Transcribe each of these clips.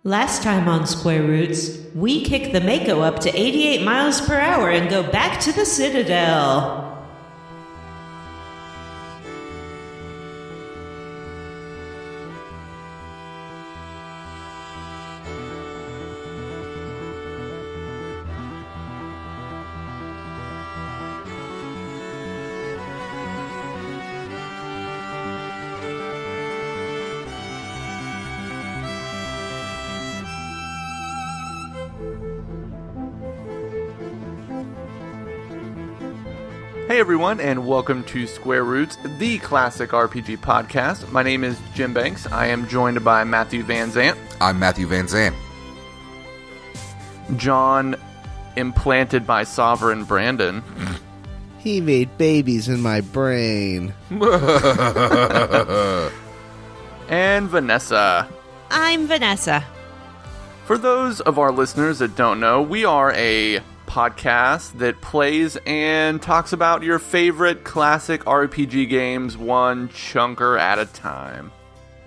Last time on Square Roots, we kick the Mako up to 88 miles per hour and go back to the Citadel. Hey everyone, and welcome to Square Roots, the classic RPG podcast. My name is Jim Banks. I am joined by Matthew Van Zant. I'm Matthew Van Zant. John, implanted by Sovereign Brandon. He made babies in my brain. And Vanessa. I'm Vanessa. For those of our listeners that don't know, we are a podcast that plays and talks about your favorite classic RPG games one chunker at a time.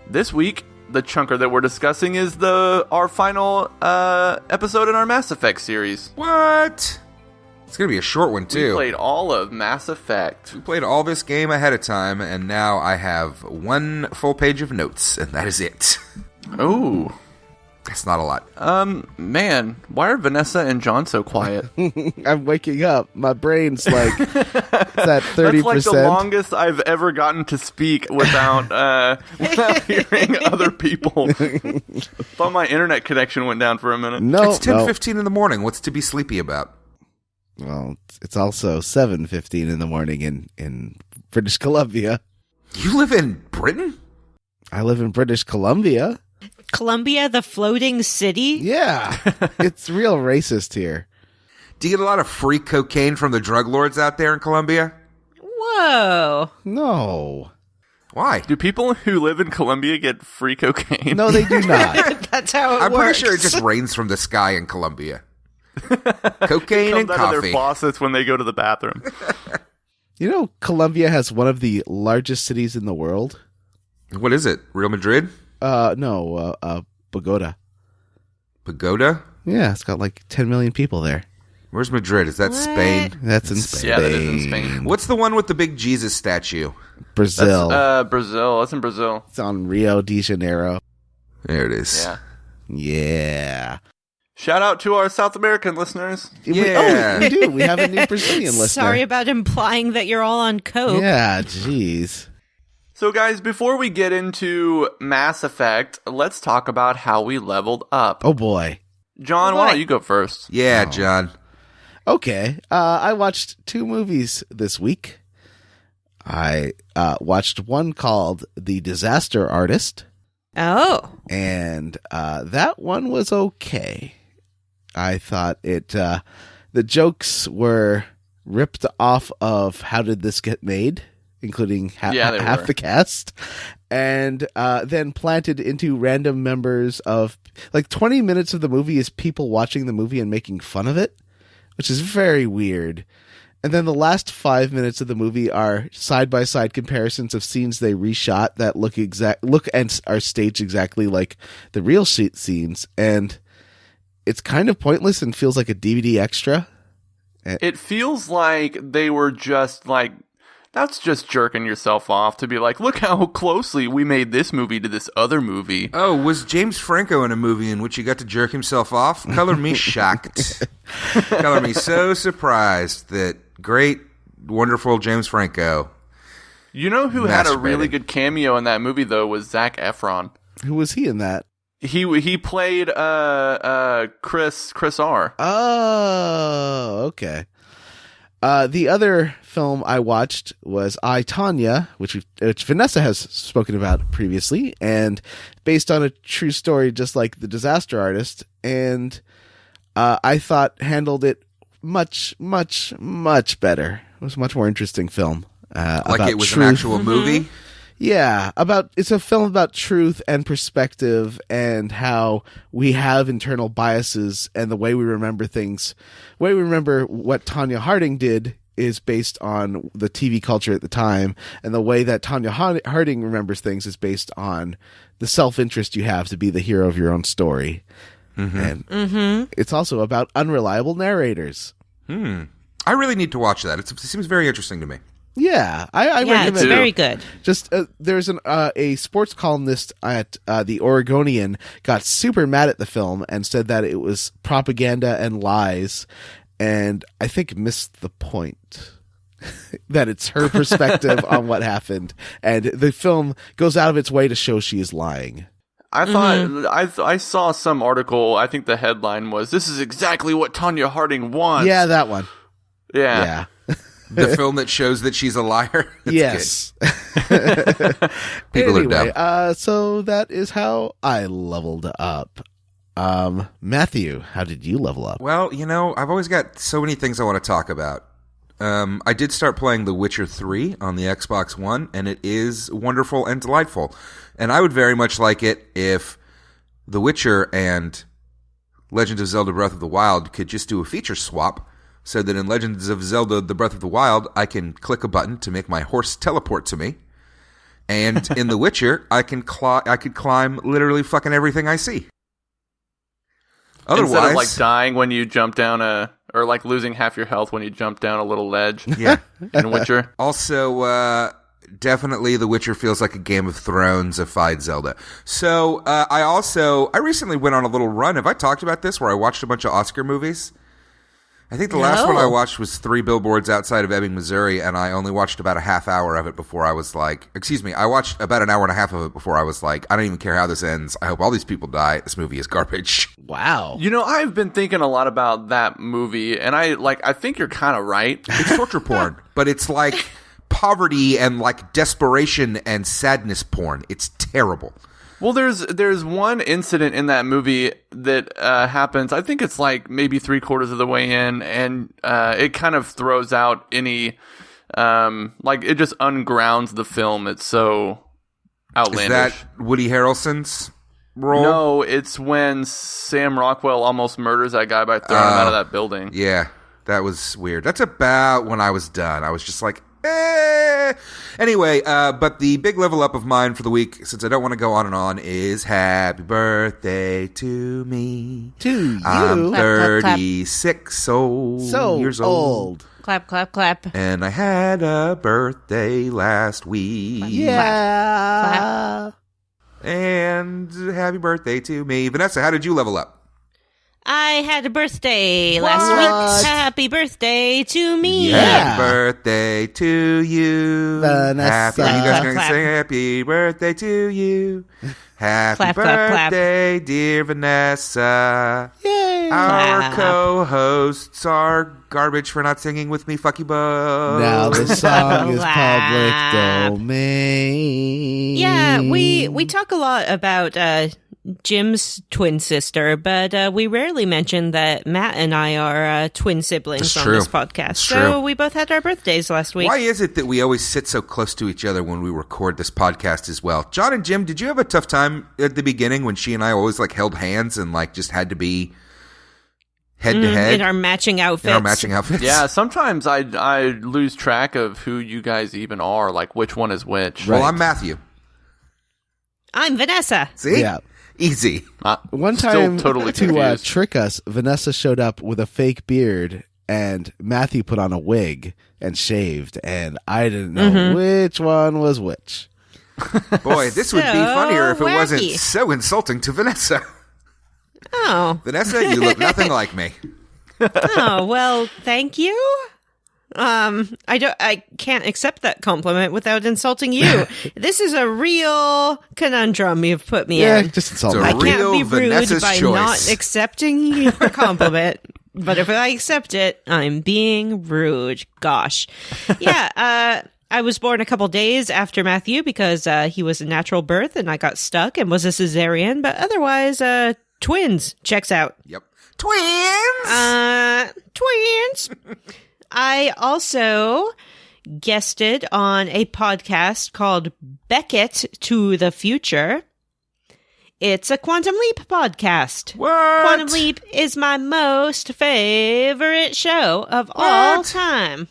This week, the chunker that we're discussing is our final episode in our Masseffect series. What? It's going to be a short one, too. We played all of Masseffect. We played all this game ahead of time, and now I have one full page of notes, and that is it. Oh. That's not a lot. Man, why are Vanessa and John so quiet? I'm waking up. My brain's like, it's at 30%. That's like the longest I've ever gotten to speak without hearing other people. Thought my internet connection went down for a minute. No, it's 10:15 in the morning. What's to be sleepy about? Well, it's also 7:15 in the morning in British Columbia. You live in Britain? I live in British Columbia. Columbia, the floating city? Yeah. It's real racist here. Do you get a lot of free cocaine from the drug lords out there in Columbia? Whoa. No. Why? Do people who live in Columbia get free cocaine? No, they do not. That's how it I'm works. pretty sure it just rains from the sky in Columbia. Cocaine and comes out of their coffee. faucets when they go to the bathroom. You know, Columbia has one of the largest cities in the world. What is it? Real Madrid? No, Bogota. Pagoda? Yeah, it's got like 10 million people there. Where's Madrid? Is that Spain? That's in Spain. Yeah, that is in Spain. What's the one with the big Jesus statue? Brazil. That's Brazil. That's in Brazil. It's on Rio de Janeiro. There it is. Yeah. Yeah. Shout out to our South American listeners. Yeah. We do. We have a new Brazilian listener. Sorry about implying that you're all on coke. Yeah, jeez. So guys, before we get into Mass Effect, let's talk about how we leveled up. Oh, boy. John, why don't you go first? Yeah, John. Okay. I watched 2 movies this week. I watched one called The Disaster Artist. Oh. And that one was okay. I thought the jokes were ripped off of How Did This Get Made? Including half the cast, and then planted into random members of, like, 20 minutes of the movie is people watching the movie and making fun of it, which is very weird. And then the last 5 minutes of the movie are side-by-side comparisons of scenes they reshot that look and are staged exactly like the real scenes, and it's kind of pointless and feels like a DVD extra. It feels like they were just like, that's just jerking yourself off to be like, look how closely we made this movie to this other movie. Oh, was James Franco in a movie in which he got to jerk himself off? Color me shocked. Color me so surprised that great, wonderful James Franco. You know who had a really good cameo in that movie, though, was Zac Efron. Who was he in that? He played Chris R. Oh, okay. The other film I watched was I, Tonya, which Vanessa has spoken about previously, and based on a true story just like The Disaster Artist, and I thought handled it much, much, much better. It was a much more interesting film. Like it was truth. an actual movie? Yeah, it's a film about truth and perspective and how we have internal biases and the way we remember things. The way we remember what Tonya Harding did is based on the TV culture at the time, and the way that Tonya Harding remembers things is based on the self-interest you have to be the hero of your own story. And it's also about unreliable narrators. I really need to watch that. It seems very interesting to me. Yeah, I recommend it's it. very good. Just there's a sports columnist at the Oregonian got super mad at the film and said that it was propaganda and lies, and I think missed the point. That it's her perspective on what happened, and the film goes out of its way to show she is lying. I thought I saw some article. I think the headline was, "This is exactly what Tonya Harding wants." Yeah, that one. Yeah. The film that shows that she's a liar. That's Yes. People anyway, are dumb. So that is how I leveled up. Matthew, how did you level up? Well, I've always got so many things I want to talk about. I did start playing The Witcher 3 on the Xbox One, and it is wonderful and delightful. And I would very much like it if The Witcher and Legend of Zelda Breath of the Wild could just do a feature swap, so that in Legends of Zelda The Breath of the Wild, I can click a button to make my horse teleport to me. And in The Witcher, I could climb literally fucking everything I see. Otherwise, instead of like dying when you jump down or like losing half your health when you jump down a little ledge. Yeah. In Witcher. Also, definitely The Witcher feels like a Game of Thrones-ified Zelda. So, I recently went on a little run. Have I talked about this, where I watched a bunch of Oscar movies? I think the last one I watched was 3 Billboards Outside of Ebbing, Missouri, and I only watched about a half hour of it before I was like, I watched about an hour and a half of it before I was like, I don't even care how this ends. I hope all these people die. This movie is garbage. Wow. I've been thinking a lot about that movie, and I think you're kind of right. It's torture porn, but it's like poverty and like desperation and sadness porn. It's terrible. Well, there's one incident in that movie that happens. I think it's like maybe 3/4 of the way in, and it kind of throws out any it just ungrounds the film. It's so outlandish. Is that Woody Harrelson's role? No, it's when Sam Rockwell almost murders that guy by throwing him out of that building. Yeah, that was weird. That's about when I was done. I was just like, eh. Anyway, but the big level up of mine for the week, since I don't want to go on and on, is happy birthday to me. To you. I'm Clap, clap, clap. 36 years old. Clap, clap, clap. And I had a birthday last week. Yeah. And happy birthday to me. Vanessa, how did you level up? I had a birthday last week. Happy birthday to me. Yeah. Happy birthday to you. Vanessa. You guys Clap, going to clap. say happy birthday to you. Happy Clap, clap, clap. birthday, dear Vanessa. Yay. Our Clap. co-hosts are garbage for not singing with me. Fuck you both. Now the song is Clap. public domain. Yeah, we talk a lot about Jim's twin sister, but we rarely mention that Matt and I are twin siblings That's on true. this podcast. That's So true. we both had our birthdays last week. Why is it that we always sit so close to each other when we record this podcast as well? John and Jim, did you have a tough time at the beginning when she and I always like held hands and like just had to be head to head in our matching outfits. in our matching outfits? Yeah, sometimes I lose track of who you guys even are, like which one is which. Well, Right. I'm Matthew. I'm Vanessa. See? Yeah. Easy. One Still time, totally to confused. trick us, Vanessa showed up with a fake beard, and Matthew put on a wig and shaved, and I didn't know which one was which. Boy, this would be So funnier if it wasn't wacky. so insulting to Vanessa. Oh. Vanessa, you look nothing like me. Oh, well, thank you. I can't accept that compliment without insulting you. This is a real conundrum you've put me Yeah, in. just insult It's me. a I can't real be rude Vanessa's by choice. not accepting your compliment. But if I accept it, I'm being rude. Gosh. Yeah, I was born a couple days after Matthew because he was a natural birth and I got stuck and was a cesarean. But otherwise, twins checks out. Yep. Twins! Twins. I also guested on a podcast called Beckett to the Future. It's a Quantum Leap podcast. What? Quantum Leap is my most favorite show of all What? time.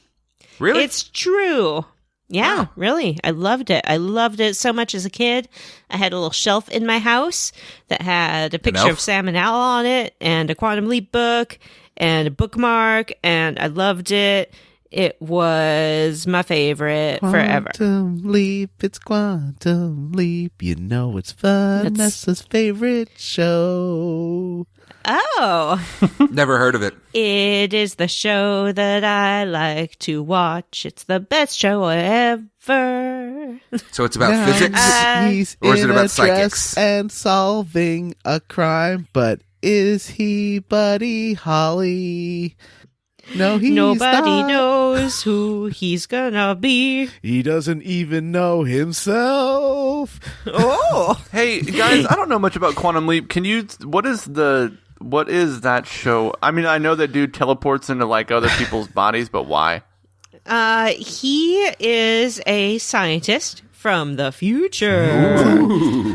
Really? It's true. Yeah, really. I loved it. I loved it so much as a kid. I had a little shelf in my house that had a picture of Sam and Al on it and a Quantum Leap book and a bookmark, and I loved it. It was my favorite forever. Quantum Leap, it's Quantum Leap. You know it's Vanessa's favorite show. Oh. Never heard of it. It is the show that I like to watch. It's the best show ever. So it's about physics? He's Or is it in about a psychics? dress and solving a crime, but is he Buddy Holly? No, he's Nobody not. knows who he's gonna be. He doesn't even know himself. Oh. Hey guys, I don't know much about Quantum Leap. What is that show? I mean, I know that dude teleports into like other people's bodies, but why? He is a scientist from the future.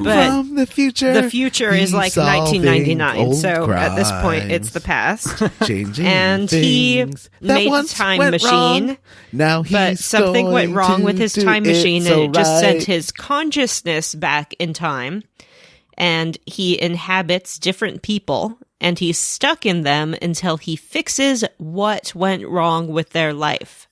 But From the future. the future is he's like solving 1999. old So at this point, crimes. it's the past. Changing And he things that made a once time went machine. wrong. Now he's But something went going wrong to with his do time it machine, so and it just right. sent his consciousness back in time. And he inhabits different people, and he's stuck in them until he fixes what went wrong with their life.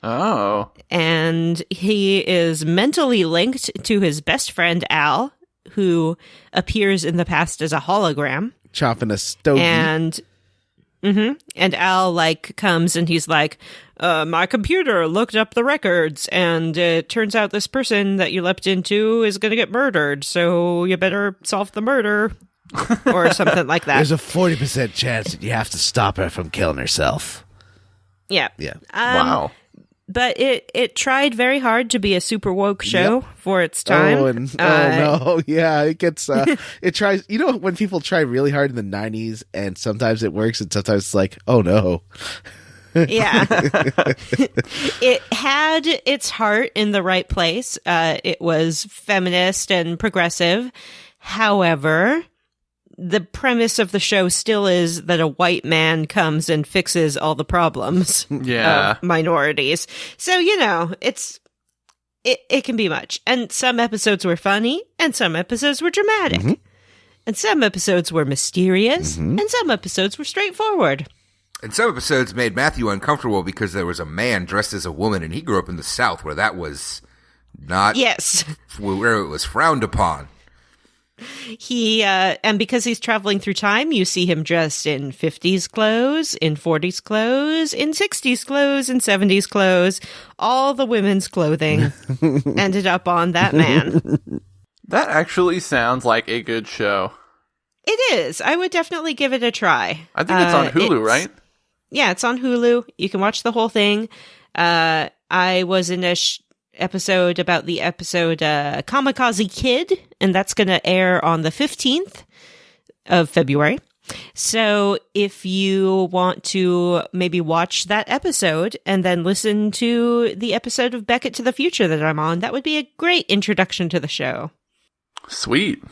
Oh. And he is mentally linked to his best friend, Al, who appears in the past as a hologram. chopping a stogie. And Al like comes and he's like, my computer looked up the records, and it turns out this person that you leapt into is going to get murdered, so you better solve the murder. Or something like that. There's a 40% chance that you have to stop her from killing herself. Yeah. Yeah. Wow. But it tried very hard to be a super woke show for its time. Oh, no. Yeah, it gets, it tries, you know, when people try really hard in the 90s and sometimes it works and sometimes it's like, oh no. Yeah. It had its heart in the right place. It was feminist and progressive. However, the premise of the show still is that a white man comes and fixes all the problems of minorities. So, you know, it can be much. And some episodes were funny, and some episodes were dramatic. And some episodes were mysterious, and some episodes were straightforward. And some episodes made Matthew uncomfortable because there was a man dressed as a woman, and he grew up in the South where that was not where it was frowned upon. He, and because he's traveling through time, you see him dressed in 50s clothes, in 40s clothes, in 60s clothes, in 70s clothes. All the women's clothing ended up on that man. That actually sounds like a good show. It is. I would definitely give it a try. I think it's on Hulu, right? Yeah, it's on Hulu. You can watch the whole thing. I was in a episode about the episode Kamikaze Kid, and that's going to air on the 15th of February. So if you want to maybe watch that episode and then listen to the episode of Beckett to the Future that I'm on, that would be a great introduction to the show. Sweet.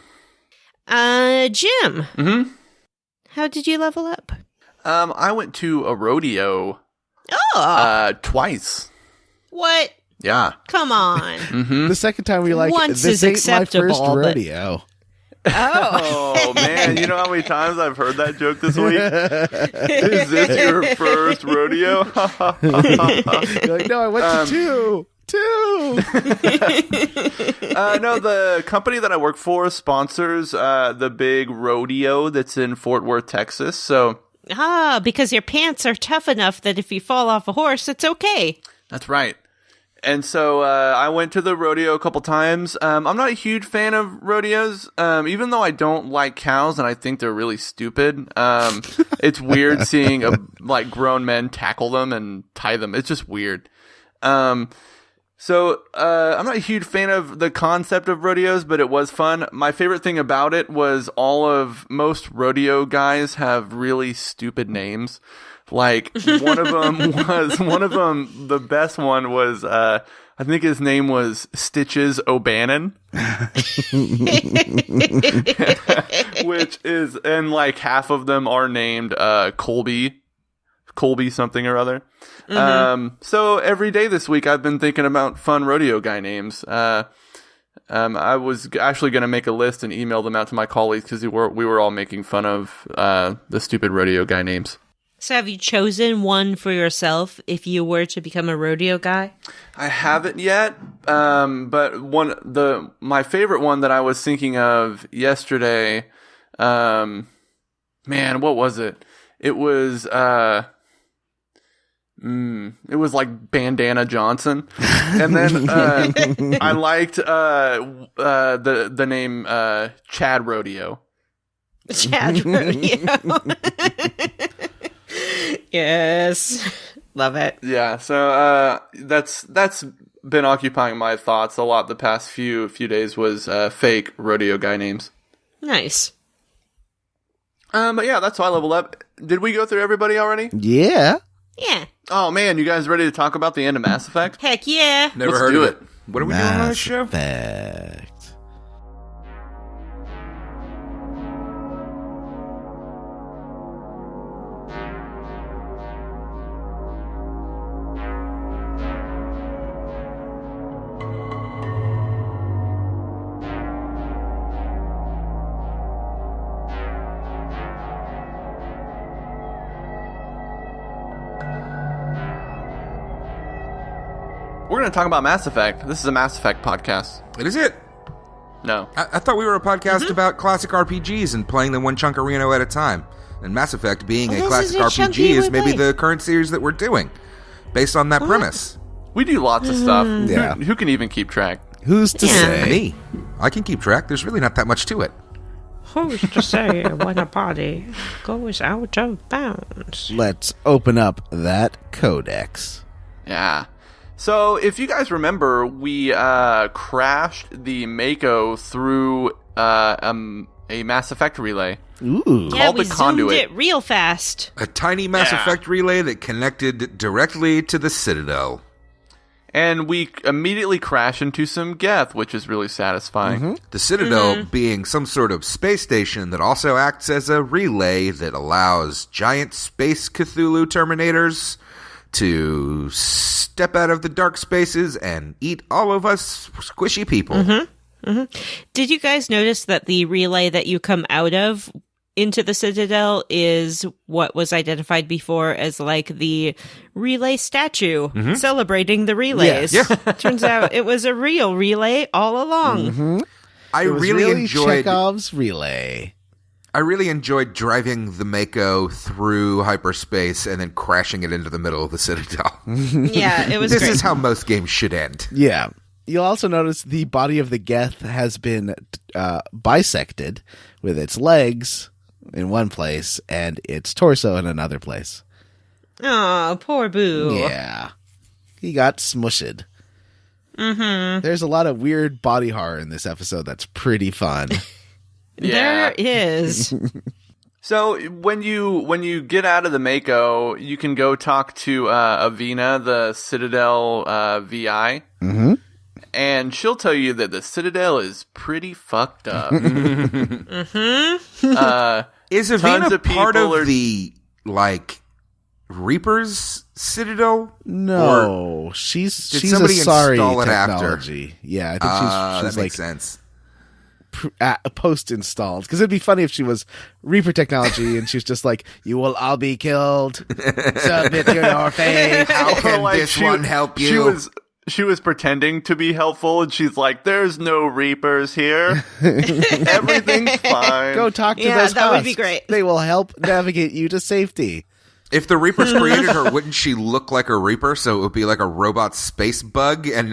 Jim. How did you level up? I went to a rodeo twice. What? Yeah. Come on. The second time we were like, Once this is ain't my acceptable, first but- rodeo. Oh, man. You know how many times I've heard that joke this week? Is this your first rodeo? You're like, no, I went to two. No, the company that I work for sponsors the big rodeo that's in Fort Worth, Texas. So Because your pants are tough enough that if you fall off a horse, it's okay. that's right. And so I went to the rodeo a couple times. I'm not a huge fan of rodeos, even though I don't like cows and I think they're really stupid. It's weird seeing grown men tackle them and tie them. It's just weird. So I'm not a huge fan of the concept of rodeos, but it was fun. My favorite thing about it was most rodeo guys have really stupid names. Like one of them, the best one was, I think his name was Stitches O'Bannon, which is, and like half of them are named Colby Colby something or other. So every day this week, I've been thinking about fun rodeo guy names. I was actually going to make a list and email them out to my colleagues because we were all making fun of the stupid rodeo guy names. So have you chosen one for yourself if you were to become a rodeo guy? I haven't yet, but my favorite one that I was thinking of yesterday, man, what was it? It was like Bandana Johnson, and then I liked the name Chad Rodeo. Chad Rodeo. Yes. Love it. Yeah, so that's been occupying my thoughts a lot the past few days was fake rodeo guy names. Nice. But yeah, that's why I leveled up. Did we go through everybody already? Yeah. Yeah. Oh man, you guys ready to talk about the end of Mass Effect? Heck yeah. Never Let's heard do of it. What are we doing on this show? Masseffect. We're going to talk about Mass Effect. This is a Mass Effect podcast. It is. No. I thought we were a podcast about classic RPGs and playing them one chunk of Reno at a time. And Mass Effect being a this classic is a chunky RPG is maybe way. the current series that we're doing, based on that premise. We do lots of stuff. Yeah. Who can even keep track? Who's to Yeah. say? Me. I can keep track. There's really not that much to it. Who's to say when a body goes out of bounds? Let's open up that Codex. Yeah. So, if you guys remember, we crashed the Mako through a Mass Effect relay. Ooh. Yeah, Called we the zoomed conduit. it real fast. A tiny Mass Yeah. Effect relay that connected directly to the Citadel. And we immediately crash into some geth, which is really satisfying. The Citadel being some sort of space station that also acts as a relay that allows giant space Cthulhu Terminators to step out of the dark spaces and eat all of us squishy people. Did you guys notice that the relay that you come out of into the Citadel is what was identified before as like the relay statue celebrating the relays? Yes. Yeah. Turns out it was a real relay all along. I It was really enjoyed. Chekhov's relay. I really enjoyed driving the Mako through hyperspace and then crashing it into the middle of the Citadel. Yeah, it was This great. is how most games should end. Yeah. You'll also notice the body of the Geth has been bisected with its legs in one place and its torso in another place. Oh, poor Boo. Yeah. He got smushed. There's a lot of weird body horror in this episode that's pretty fun. Yeah. There is. So when you get out of the Mako, you can go talk to Avina, the Citadel VI, and she'll tell you that the Citadel is pretty fucked up. Is Tons Avina of part people of are- the, like, Reaper's Citadel? No, she's a somebody sorry install it after? technology. Yeah, I think That she's makes like sense. post-installed. Because it'd be funny if she was Reaper technology and she's just like, "You will all be killed. Submit to your fate." How can Like, this one help you? She was pretending to be helpful, and she's like, "There's no Reapers here. Everything's fine." Go talk to Yeah, those that would be husks. great. They will help navigate you to safety. If the Reapers created her, wouldn't she look like a Reaper? So it would be like a robot space bug, and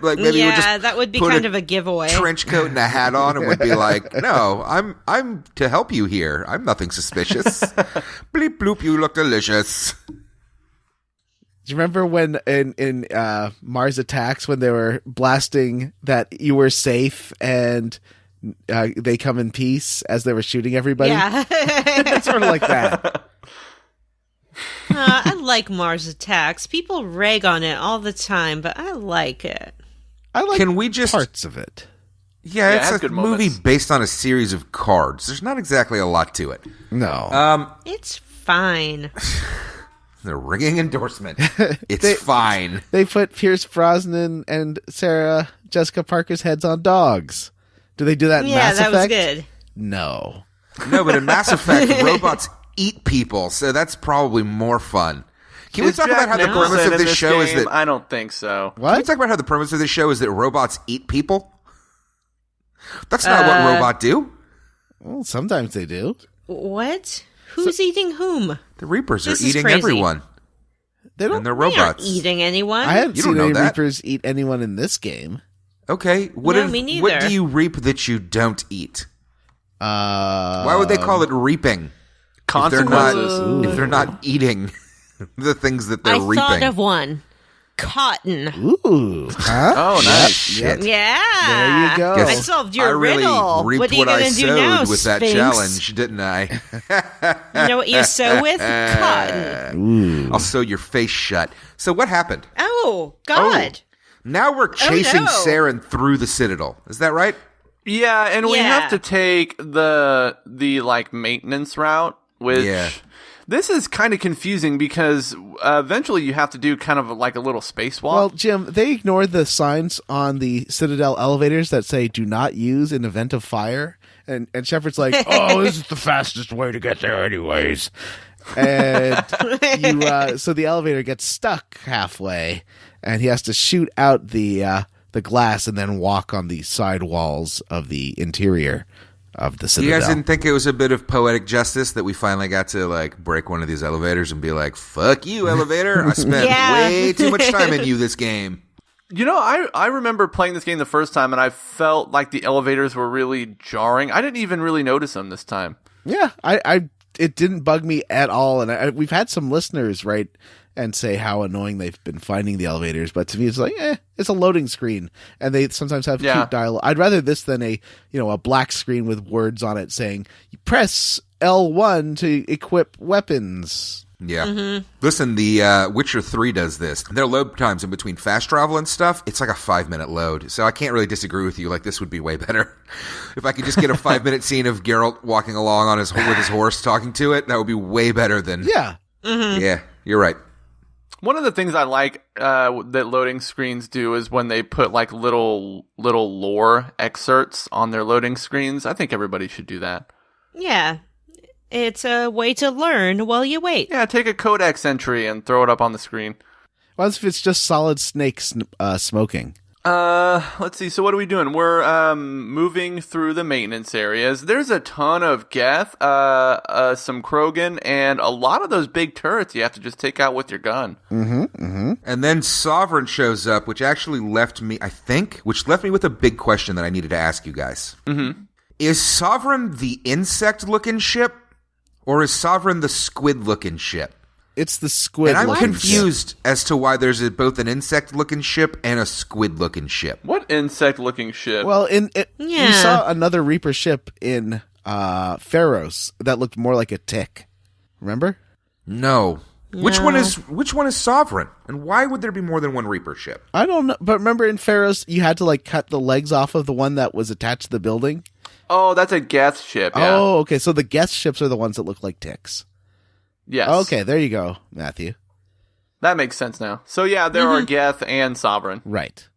like maybe we would Yeah, just that would be put kind of a giveaway. trench coat and a hat on, and would be like, "No, I'm to help you here. I'm nothing suspicious." Bleep bloop, you look delicious. Do you remember when in Mars Attacks when they were blasting that you were safe and they come in peace as they were shooting everybody? Yeah. It's sort of like that. I like Mars Attacks. People rag on it all the time, but I like it. I like Can we just? parts of it. Yeah, it it's has a good movie moments. based on a series of cards. There's not exactly a lot to it. No. It's fine. The ringing endorsement. It's fine. They put Pierce Brosnan and Sarah Jessica Parker's heads on dogs. Do they do that in Mass that was Effect? good. No. No, but in Mass Effect, robots eat people, so that's probably more fun. Can we talk about how the premise of this show is that... I don't think so. What? Can we talk about how the premise of this show is that robots eat people? That's not what robots do. Well, sometimes they do. What? Who's eating whom? The Reapers This are is eating crazy. everyone. They don't. And they're They aren't robots. eating anyone. I haven't You don't seen know any that. Reapers eat anyone in this game. Okay, what No, me neither. what do you reap that you don't eat? Why would they call it reaping? Consequences. If they're not eating the things that they're I reaping. thought of one. Cotton. Ooh. Huh? Oh, nice. Shit. Yeah. There you go. I solved your I really riddle. reaped What are you what I going to do sowed now, with that Sphinx? challenge, didn't I? You know what you sow with? Cotton. I'll sew your face shut. So what happened? Oh, God. Now we're chasing no. Saren through the Citadel. Is that right? Yeah, and we Yeah. have to take the like maintenance route, which this is kind of confusing because eventually you have to do kind of like a little spacewalk. Well, Jim, they ignored the signs on the Citadel elevators that say "Do not use in event of fire," and Shepard's like, "Oh, this is the fastest way to get there, anyways." And so the elevator gets stuck halfway, and he has to shoot out the glass and then walk on the side walls of the interior of the Citadel. You guys didn't think it was a bit of poetic justice that we finally got to like break one of these elevators and be like, "Fuck you, elevator! I spent way too much time in you this game." You know, I remember playing this game the first time, and I felt like the elevators were really jarring. I didn't even really notice them this time. Yeah, it didn't bug me at all, and we've had some listeners write and say how annoying they've been finding the elevators, but to me it's like, it's a loading screen, and they sometimes have cute dialogue. I'd rather this than a black screen with words on it saying, "Press L1 to equip weapons." Yeah. Mm-hmm. Listen, the Witcher 3 does this. Their load times in between fast travel and stuff, it's like a 5-minute load. So I can't really disagree with you. Like, this would be way better. If I could just get a 5-minute scene of Geralt walking along with his horse talking to it, that would be way better than... Yeah. Mm-hmm. Yeah, you're right. One of the things I like that loading screens do is when they put like little lore excerpts on their loading screens. I think everybody should do that. Yeah. It's a way to learn while you wait. Yeah, take a Codex entry and throw it up on the screen. What if it's just Solid Snake smoking? Let's see. So what are we doing? We're moving through the maintenance areas. There's a ton of geth, some Krogan, and a lot of those big turrets you have to just take out with your gun. Mm-hmm, mm-hmm. And then Sovereign shows up, which actually left me with a big question that I needed to ask you guys. Mm-hmm. Is Sovereign the insect-looking ship, or is Sovereign the squid-looking ship? It's the squid. And I'm looking confused ship. as to why there's both an insect-looking ship and a squid-looking ship. What insect-looking ship? Well, we saw another Reaper ship in Pharos that looked more like a tick. Remember? No. Which one is Sovereign? And why would there be more than one Reaper ship? I don't know. But remember in Pharos, you had to like cut the legs off of the one that was attached to the building? Oh, that's a geth ship, yeah. Oh, okay. So the guest ships are the ones that look like ticks. Yes. Okay, there you go, Matthew. That makes sense now. So yeah, there are geth and Sovereign. Right.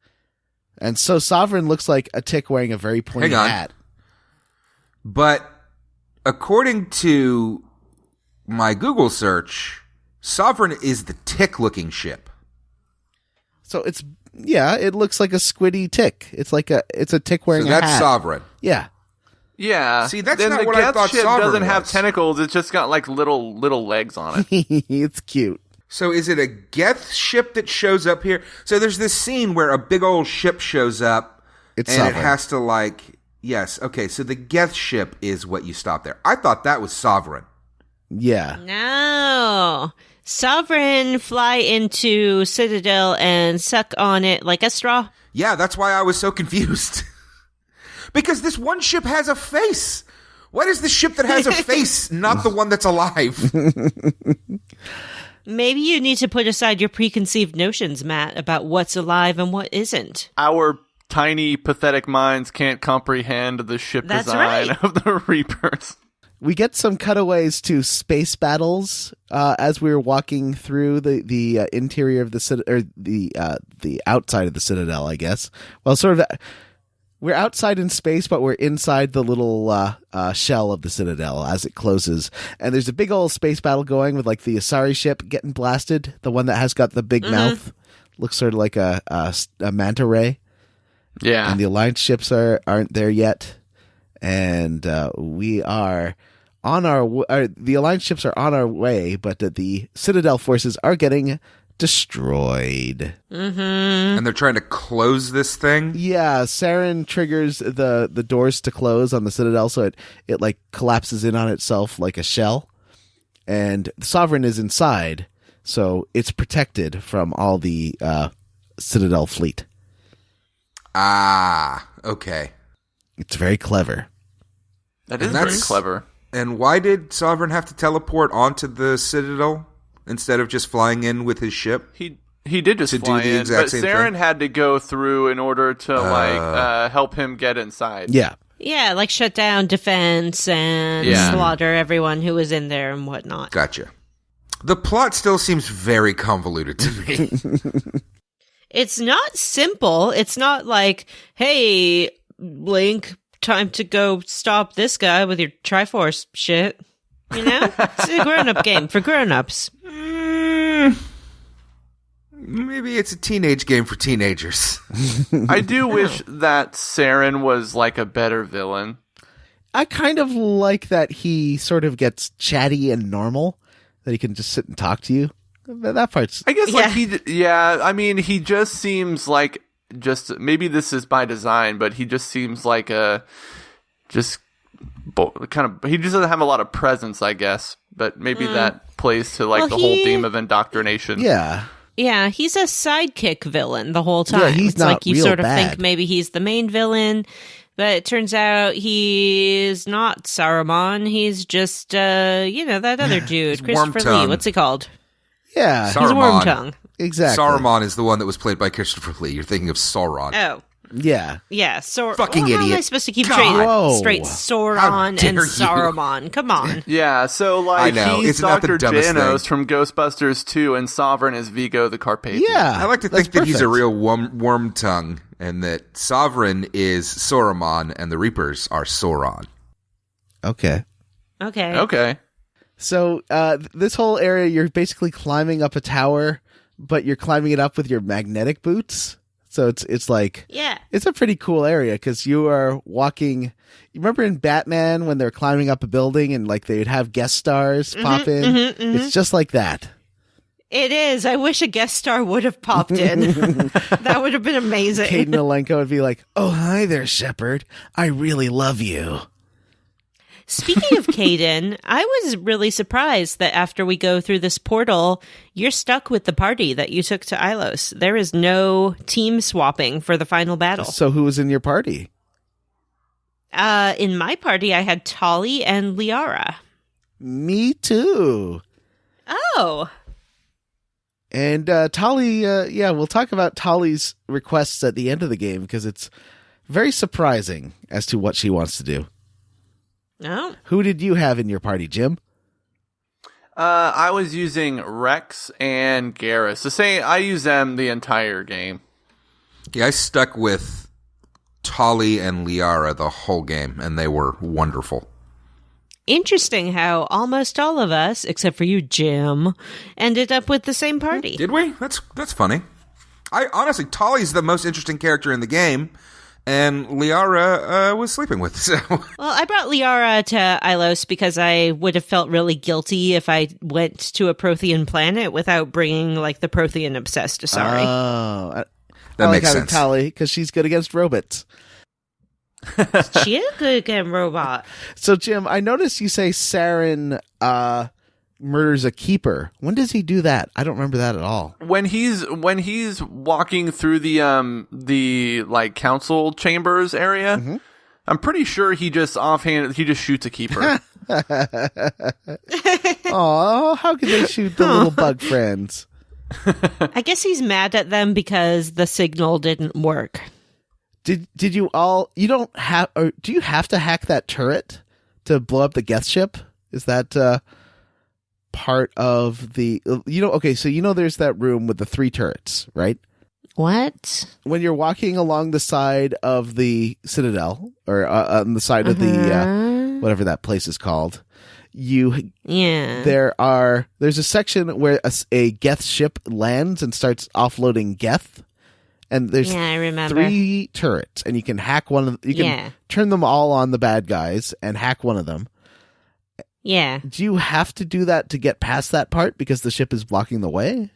And so Sovereign looks like a tick wearing a very pointy hat. But according to my Google search, Sovereign is the tick-looking ship. So it looks like a squiddy tick. It's a tick wearing a hat. So that's Sovereign. Yeah. Yeah. See, that's then not the what I geth thought ship Sovereign doesn't have was. tentacles. It's just got like little legs on it. It's cute. So is it a geth ship that shows up here? So there's this scene where a big old ship shows up, It's and Sovereign. it has to like... Yes, okay, so the geth ship is what you stop there. I thought that was Sovereign. Yeah. No. Sovereign fly into Citadel and suck on it like a straw. Yeah, that's why I was so confused. Because this one ship has a face. What is the ship that has a face, not the one that's alive? Maybe you need to put aside your preconceived notions, Matt, about what's alive and what isn't. Our tiny, pathetic minds can't comprehend the ship That's design right. of the Reapers. we get some cutaways to space battles as we were walking through the interior of the or the outside of the Citadel, I guess. Well, sort of. We're outside in space, but we're inside the little shell of the Citadel as it closes. And there's a big old space battle going with like the Asari ship getting blasted, the one that has got the big mouth, looks sort of like a manta ray. Yeah, and the Alliance ships aren't there yet, and we are on the Alliance ships are on our way, but the Citadel forces are getting destroyed. And they're trying to close this thing? Yeah, Saren triggers the doors to close on the Citadel, so it like collapses in on itself like a shell. And the Sovereign is inside, so it's protected from all the Citadel fleet. Ah, okay. It's very clever. That is very clever. And why did Sovereign have to teleport onto the Citadel instead of just flying in with his ship? He did just fly in, but Saren had to go through in order to help him get inside. Yeah. Yeah, like shut down defense and slaughter everyone who was in there and whatnot. Gotcha. The plot still seems very convoluted to me. It's not simple. It's not like, hey, Link, time to go stop this guy with your Triforce shit. You know? It's a grown-up game for grown-ups. Maybe it's a teenage game for teenagers. I do wish that Saren was like a better villain. I kind of like that he sort of gets chatty and normal, that he can just sit and talk to you. That part's... I guess, I mean, he just seems like, maybe this is by design, but he just seems like he just doesn't have a lot of presence, I guess. But maybe that plays to, like, the whole theme of indoctrination. Yeah. Yeah, he's a sidekick villain the whole time. Yeah, he's it's not like you real sort of bad. think maybe he's the main villain, but it turns out he's not Saruman. He's just, that other dude, Christopher Wormtongue. Lee. What's he called? Yeah. He's Saruman. Wormtongue. Exactly. Saruman is the one that was played by Christopher Lee. You're thinking of Sauron. Oh. Yeah. Yeah, Fucking How am I idiot. supposed to keep God. straight How Sauron dare and you. Saruman? Come on. Yeah, so, I like, know. he's Isn't that the Dr. dumbest Janos thing? from Ghostbusters 2, and Sovereign is Vigo the Carpathian. Yeah. I like to that's think that he's a perfect. real worm tongue, and that Sovereign is Saruman, and the Reapers are Sauron. Okay. Okay. So this whole area, you're basically climbing up a tower, but you're climbing it up with your magnetic boots. So it's like, Yeah. it's a pretty cool area because you are walking. You remember in Batman when they're climbing up a building and like they'd have guest stars pop in? It's just like that. It is. I wish a guest star would have popped in. That would have been amazing. Caden Alenko would be like, "Oh, hi there, Shepard. I really love you." Speaking of Caden, I was really surprised that after we go through this portal, you're stuck with the party that you took to Ilos. There is no team swapping for the final battle. So who was in your party? In my party, I had Tali and Liara. Me too. Oh. And Tali, we'll talk about Tali's requests at the end of the game because it's very surprising as to what she wants to do. Oh. Who did you have in your party, Jim? I was using Rex and Garrus. I use them the entire game. Yeah, I stuck with Tali and Liara the whole game, and they were wonderful. Interesting how almost all of us, except for you, Jim, ended up with the same party. Did we? That's funny. I honestly, Tali's the most interesting character in the game, and Liara was sleeping with. So Well, I brought Liara to Ilos because I would have felt really guilty if I went to a Prothean planet without bringing, like, the Prothean obsessed Asari. Oh, that I makes like having sense. Tali because she's good against robots. She is a good game robot. So, Jim, I noticed you say Saren murders a keeper. When does he do that? I don't remember that at all. When he's walking through the like council chambers area, I'm pretty sure he just shoots a keeper. Oh, how could they shoot the little bug friends? I guess he's mad at them because the signal didn't work. Did you all? You don't have? Or do you have to hack that turret to blow up the geth ship? Is that part of the... okay, so there's that room with the 3 turrets, right? What? When you're walking along the side of the Citadel, or on the side of the... whatever that place is called, there's a section where a geth ship lands and starts offloading geth. And there's I remember. 3 turrets, and you can hack one of them. You can turn them all on the bad guys and hack one of them. Yeah. Do you have to do that to get past that part because the ship is blocking the way?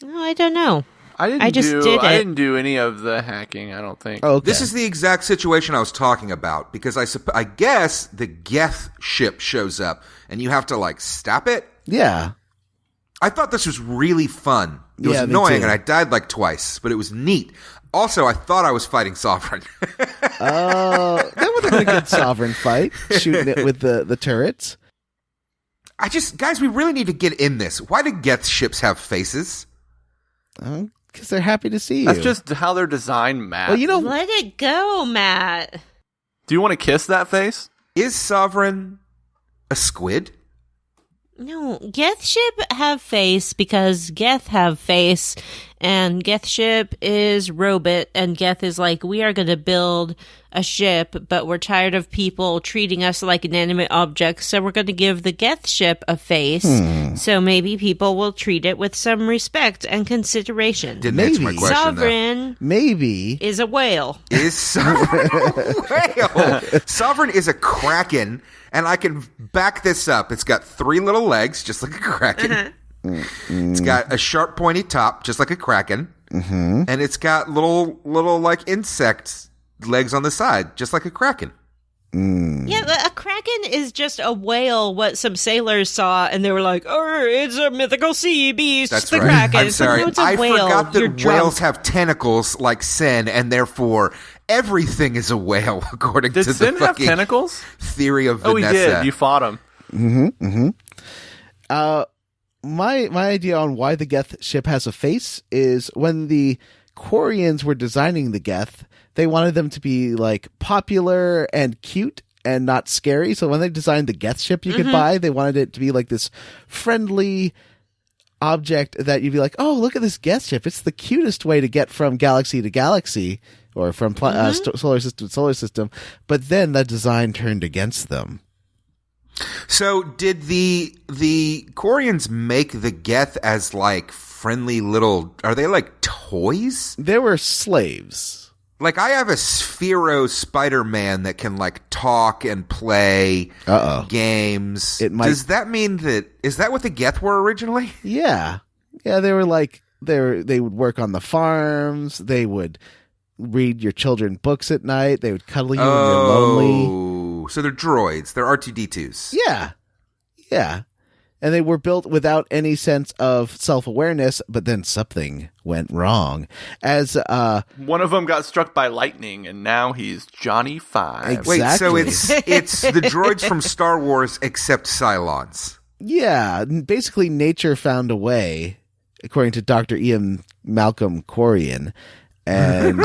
Oh, I don't know. I didn't do any of the hacking, I don't think. Oh, okay. This is the exact situation I was talking about, because I guess the geth ship shows up, and you have to, like, stop it? Yeah. I thought this was really fun. It was Yeah, me annoying, too. and I died like twice, but it was neat. Also, I thought I was fighting Sovereign. That would have been a good Sovereign fight, shooting it with the turrets. Guys, we really need to get in this. Why do geth ships have faces? Because they're happy to see you. That's just how they're designed, Matt. Well, Let it go, Matt. Do you want to kiss that face? Is Sovereign a squid? No, Geth ship have face because Geth have face, and Geth ship is robot, and Geth is like, we are going to build a ship, but we're tired of people treating us like inanimate objects, so we're going to give the Geth ship a face, so maybe people will treat it with some respect and consideration. Didn't answer my Maybe. question, Sovereign Maybe. is a whale. though. Is Sovereign a whale? Sovereign is a kraken, and I can back this up. It's got 3 little legs, just like a kraken. It's got a sharp, pointy top, just like a kraken. And it's got little like insect legs on the side, just like a kraken. Yeah, but a kraken is just a whale, what some sailors saw, and they were like, oh, it's a mythical sea beast, That's the right. kraken. I'm sorry. No, it's a I whale. forgot You're that drunk. whales have tentacles like Sen, and therefore everything is a whale, according Did to Sin the have fucking tentacles? theory of Oh, he Vanessa. did. You fought him. My idea on why the Geth ship has a face is when the Quarians were designing the Geth, they wanted them to be like popular and cute and not scary. So when they designed the Geth ship you could buy, they wanted it to be like this friendly object that you'd be like, oh, look at this Geth ship. It's the cutest way to get from galaxy to galaxy or from solar system to solar system. But then the design turned against them. So did the Quarians make the Geth as like friendly little? Are they like toys? They were slaves. Like I have a Sphero Spider-Man that can like talk and play games. Does that mean is that what the Geth were originally? Yeah. Yeah, they were like they would work on the farms, they would read your children books at night, they would cuddle you when you're lonely. So they're droids. They're R2-D2s. Yeah. Yeah. And they were built without any sense of self-awareness, but then something went wrong. As One of them got struck by lightning, and now he's Johnny Five. Wait, so Exactly. it's the droids from Star Wars except Cylons. yeah, basically nature found a way, according to Dr. Ian Malcolm Quarian, and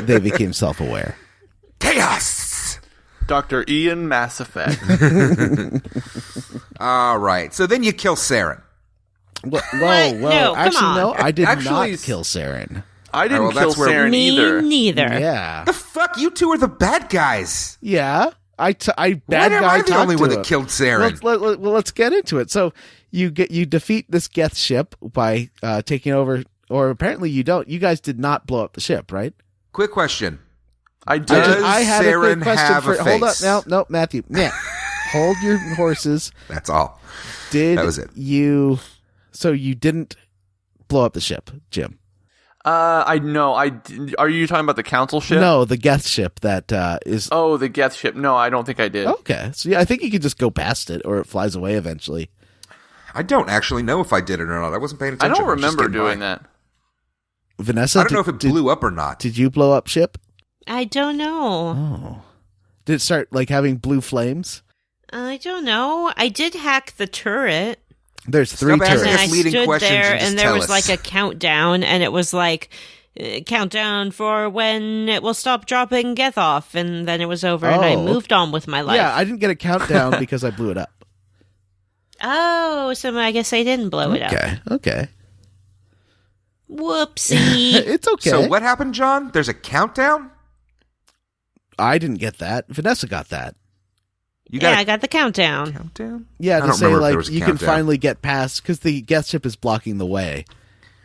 they became self-aware. Chaos! Dr. Ian Masseffect. All right. So then you kill Saren. Whoa, No, come actually, on. no, I did Actually, not kill Saren. I didn't well, kill that's where- Saren Me either. neither. Yeah. The fuck? You two are the bad guys. Yeah. I Why bad am guy I the talked only to one him. that killed Saren? Let's get into it. So you defeat this Geth ship by taking over, or apparently you don't. You guys did not blow up the ship, right? Quick question. I did. Does I had a Saren quick question have for. a Hold up, face? no, Matthew. Yeah, hold your horses. That's all. Did That was it. you? So you didn't blow up the ship, Jim? I know. Are you talking about the council ship? No, the Geth ship that is. Oh, the Geth ship. No, I don't think I did. Okay, so yeah, I think you could just go past it, or it flies away eventually. I don't actually know if I did it or not. I wasn't paying I attention. don't was just remember getting doing by. that. Vanessa, I don't know if it blew up or not. Did you blow up ship? I don't know. Oh, did it start like having blue flames? I don't know. I did hack the turret. There's 3 Stop asking turrets. And us I leading stood questions there, and just and there tell was us. like a countdown, and it was like countdown for when it will stop dropping geth off, and then it was over, and I moved on with my life. Yeah, I didn't get a countdown because I blew it up. Oh, so I guess I didn't blow it up. Okay. Whoopsie. It's okay. So what happened, John? There's a countdown? I didn't get that. Vanessa got that. I got the countdown. Countdown? Yeah, I to don't say, remember if there like, was a you can countdown. finally get past, because the geth ship is blocking the way.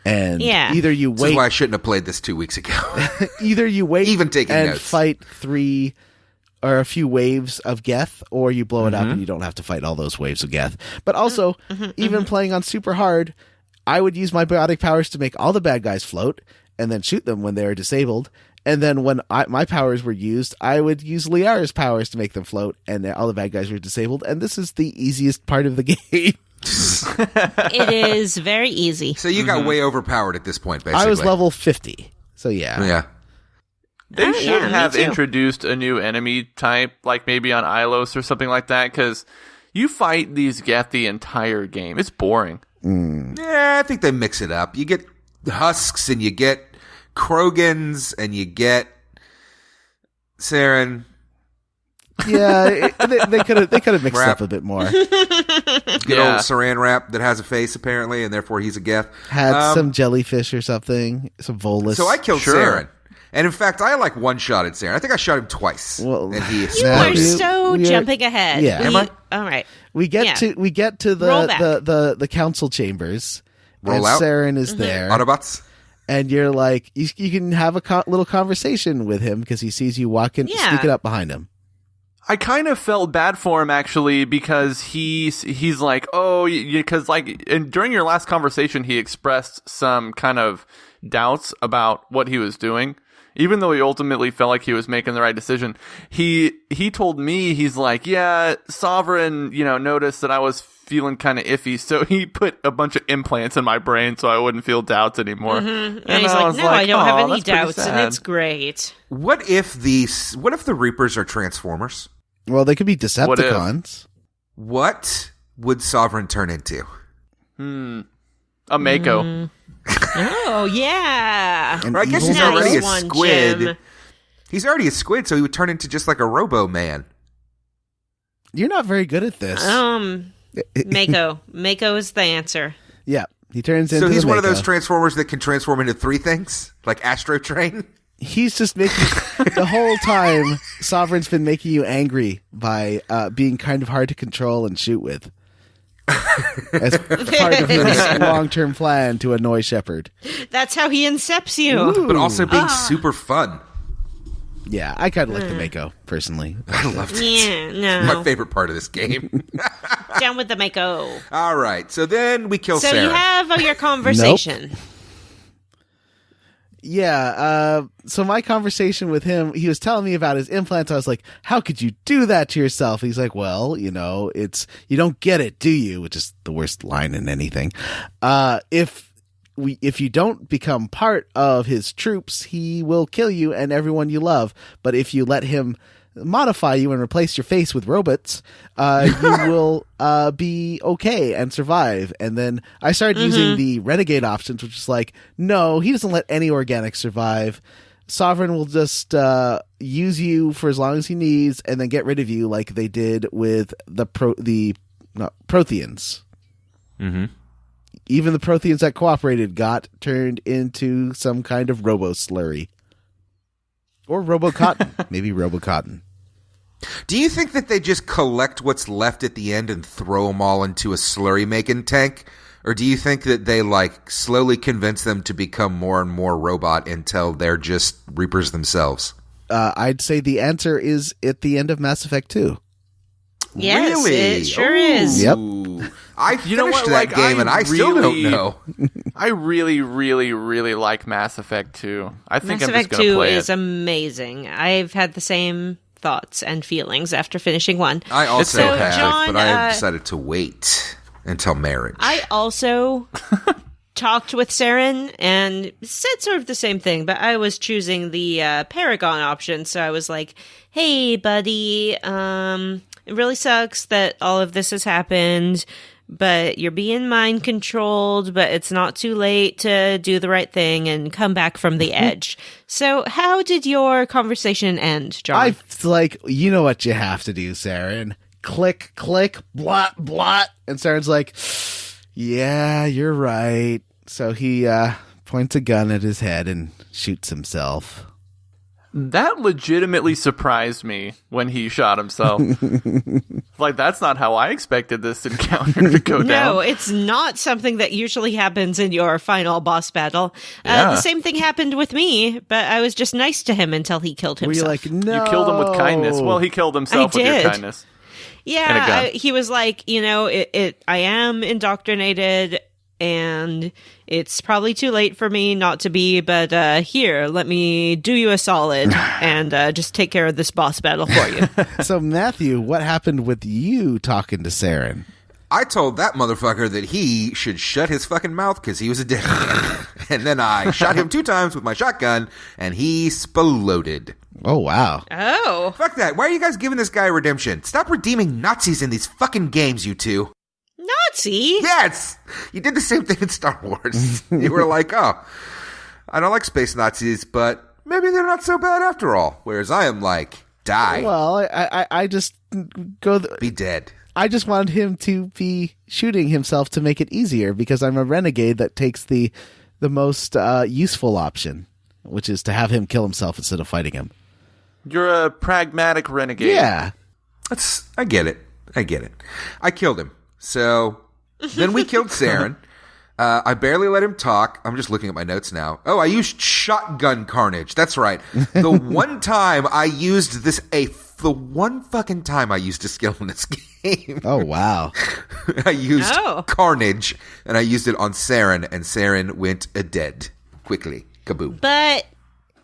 And Yeah. either you This is wait, why I shouldn't have played this 2 weeks ago. either you wait Even taking and notes. fight 3 or a few waves of geth, or you blow it up and you don't have to fight all those waves of geth. But also, even playing on super hard, I would use my biotic powers to make all the bad guys float, and then shoot them when they are disabled. And then when my powers were used, I would use Liara's powers to make them float, and all the bad guys were disabled. And this is the easiest part of the game. It is very easy. So you got way overpowered at this point, basically. I was level 50, so yeah. Yeah. They should yeah, me have too. introduced a new enemy type, like maybe on Ilos or something like that, because you fight these geth the entire game. It's boring. Yeah, I think they mix it up. You get husks, and you get Krogans, and you get Saren. Yeah, they could have mixed Rap. up a bit more. Good Yeah. old Saran wrap that has a face, apparently, and therefore he's a geth. Had some jellyfish or something, some volus. So I killed Sure. Saren. And in fact, I like one-shotted Saren. I think I shot him twice. Well, and he You escaped. are Matthew, so we are- jumping ahead. Yeah. Am I? All right. We get Yeah. to Roll back. the council chambers. Roll and out. Saren is there, Autobots? and you're like, you can have a little conversation with him because he sees you walking, Yeah. sneaking up behind him. I kind of felt bad for him actually because he's like, oh, because like during your last conversation he expressed some kind of doubts about what he was doing, even though he ultimately felt like he was making the right decision. He told me, he's like, yeah, Sovereign, noticed that I was feeling kind of iffy, so he put a bunch of implants in my brain so I wouldn't feel doubts anymore. And he's like, was no, I don't have "Aw, any that's pretty doubts, and sad." it's great. What if the Reapers are Transformers? Well, they could be Decepticons. What would Sovereign turn into? A Mako. Oh, yeah. An Or I guess evil he's already a Nice one, squid. Jim. He's already a squid, so he would turn into just like a Robo-Man. You're not very good at this. Mako. Mako is the answer. Yeah, he turns into. So he's the one of those Mako. Transformers that can transform into 3 things? Like Astro Train? He's just making the whole time. Sovereign's been making you angry by being kind of hard to control and shoot with, as part of his long-term plan to annoy Shepard. That's how he incepts you. But also being super fun. Yeah, I kind of like the Mako personally. I loved it. Yeah, My no. favorite part of this game. Down with the Mako. All right, so then we kill So Sarah. you have your conversation. Yeah, so my conversation with him, he was telling me about his implants. I was like, how could you do that to yourself? He's like, well, it's, you don't get it, do you? Which is the worst line in anything. If you don't become part of his troops, he will kill you and everyone you love. But if you let him modify you and replace your face with robots, you will be okay and survive. And then I started using the renegade options, which is like, no, he doesn't let any organics survive. Sovereign will just use you for as long as he needs and then get rid of you, like they did with the Protheans. Mm-hmm. Even the Protheans that cooperated got turned into some kind of robo-slurry. Or robo-cotton. Maybe robo-cotton. Do you think that they just collect what's left at the end and throw them all into a slurry-making tank? Or do you think that they, slowly convince them to become more and more robot until they're just Reapers themselves? I'd say the answer is at the end of Mass Effect 2. Yes, Really? it sure is. Yep. I finished know what, that game, and I still don't know. I really, really, really like Mass Effect 2. I think Mass I'm just Effect going to 2 play is it. amazing. I've had the same thoughts and feelings after finishing 1. I also So, have, John, but I have decided to wait until marriage. I also talked with Saren and said sort of the same thing, but I was choosing the Paragon option. So I was like, hey, buddy, it really sucks that all of this has happened, but you're being mind controlled, but it's not too late to do the right thing and come back from the edge. So how did your conversation end, John? I like, you know what you have to do, Saren. Click, click, blot, blot. And Saren's like, yeah, you're right. So he points a gun at his head and shoots himself. That legitimately surprised me when he shot himself. Like, that's not how I expected this encounter to go down. No, it's not something that usually happens in your final boss battle. Yeah. The same thing happened with me, but I was just nice to him until he killed Were himself. you like, no? You killed him with kindness. Well, he killed himself with your kindness. And a Yeah, gun. he was like, I am indoctrinated, and it's probably too late for me not to be, but here, let me do you a solid and just take care of this boss battle for you. So, Matthew, what happened with you talking to Saren? I told that motherfucker that he should shut his fucking mouth because he was a dick. And then I shot him 2 times with my shotgun, and he exploded. Oh, wow. Oh. Fuck that. Why are you guys giving this guy redemption? Stop redeeming Nazis in these fucking games, you two. Nazi? Yes! You did the same thing in Star Wars. You were like, oh, I don't like space Nazis, but maybe they're not so bad after all. Whereas I am like, die. Well, I just go... Be dead. I just wanted him to be shooting himself to make it easier because I'm a renegade that takes the most useful option, which is to have him kill himself instead of fighting him. You're a pragmatic renegade. Yeah. I get it. I killed him. So then we killed Saren. I barely let him talk. I'm just looking at my notes now. Oh, I used shotgun carnage. That's right. The one time I used this, the one fucking time I used a skill in this game. Oh, wow. I used carnage, and I used it on Saren, and Saren went dead quickly. Kaboom. But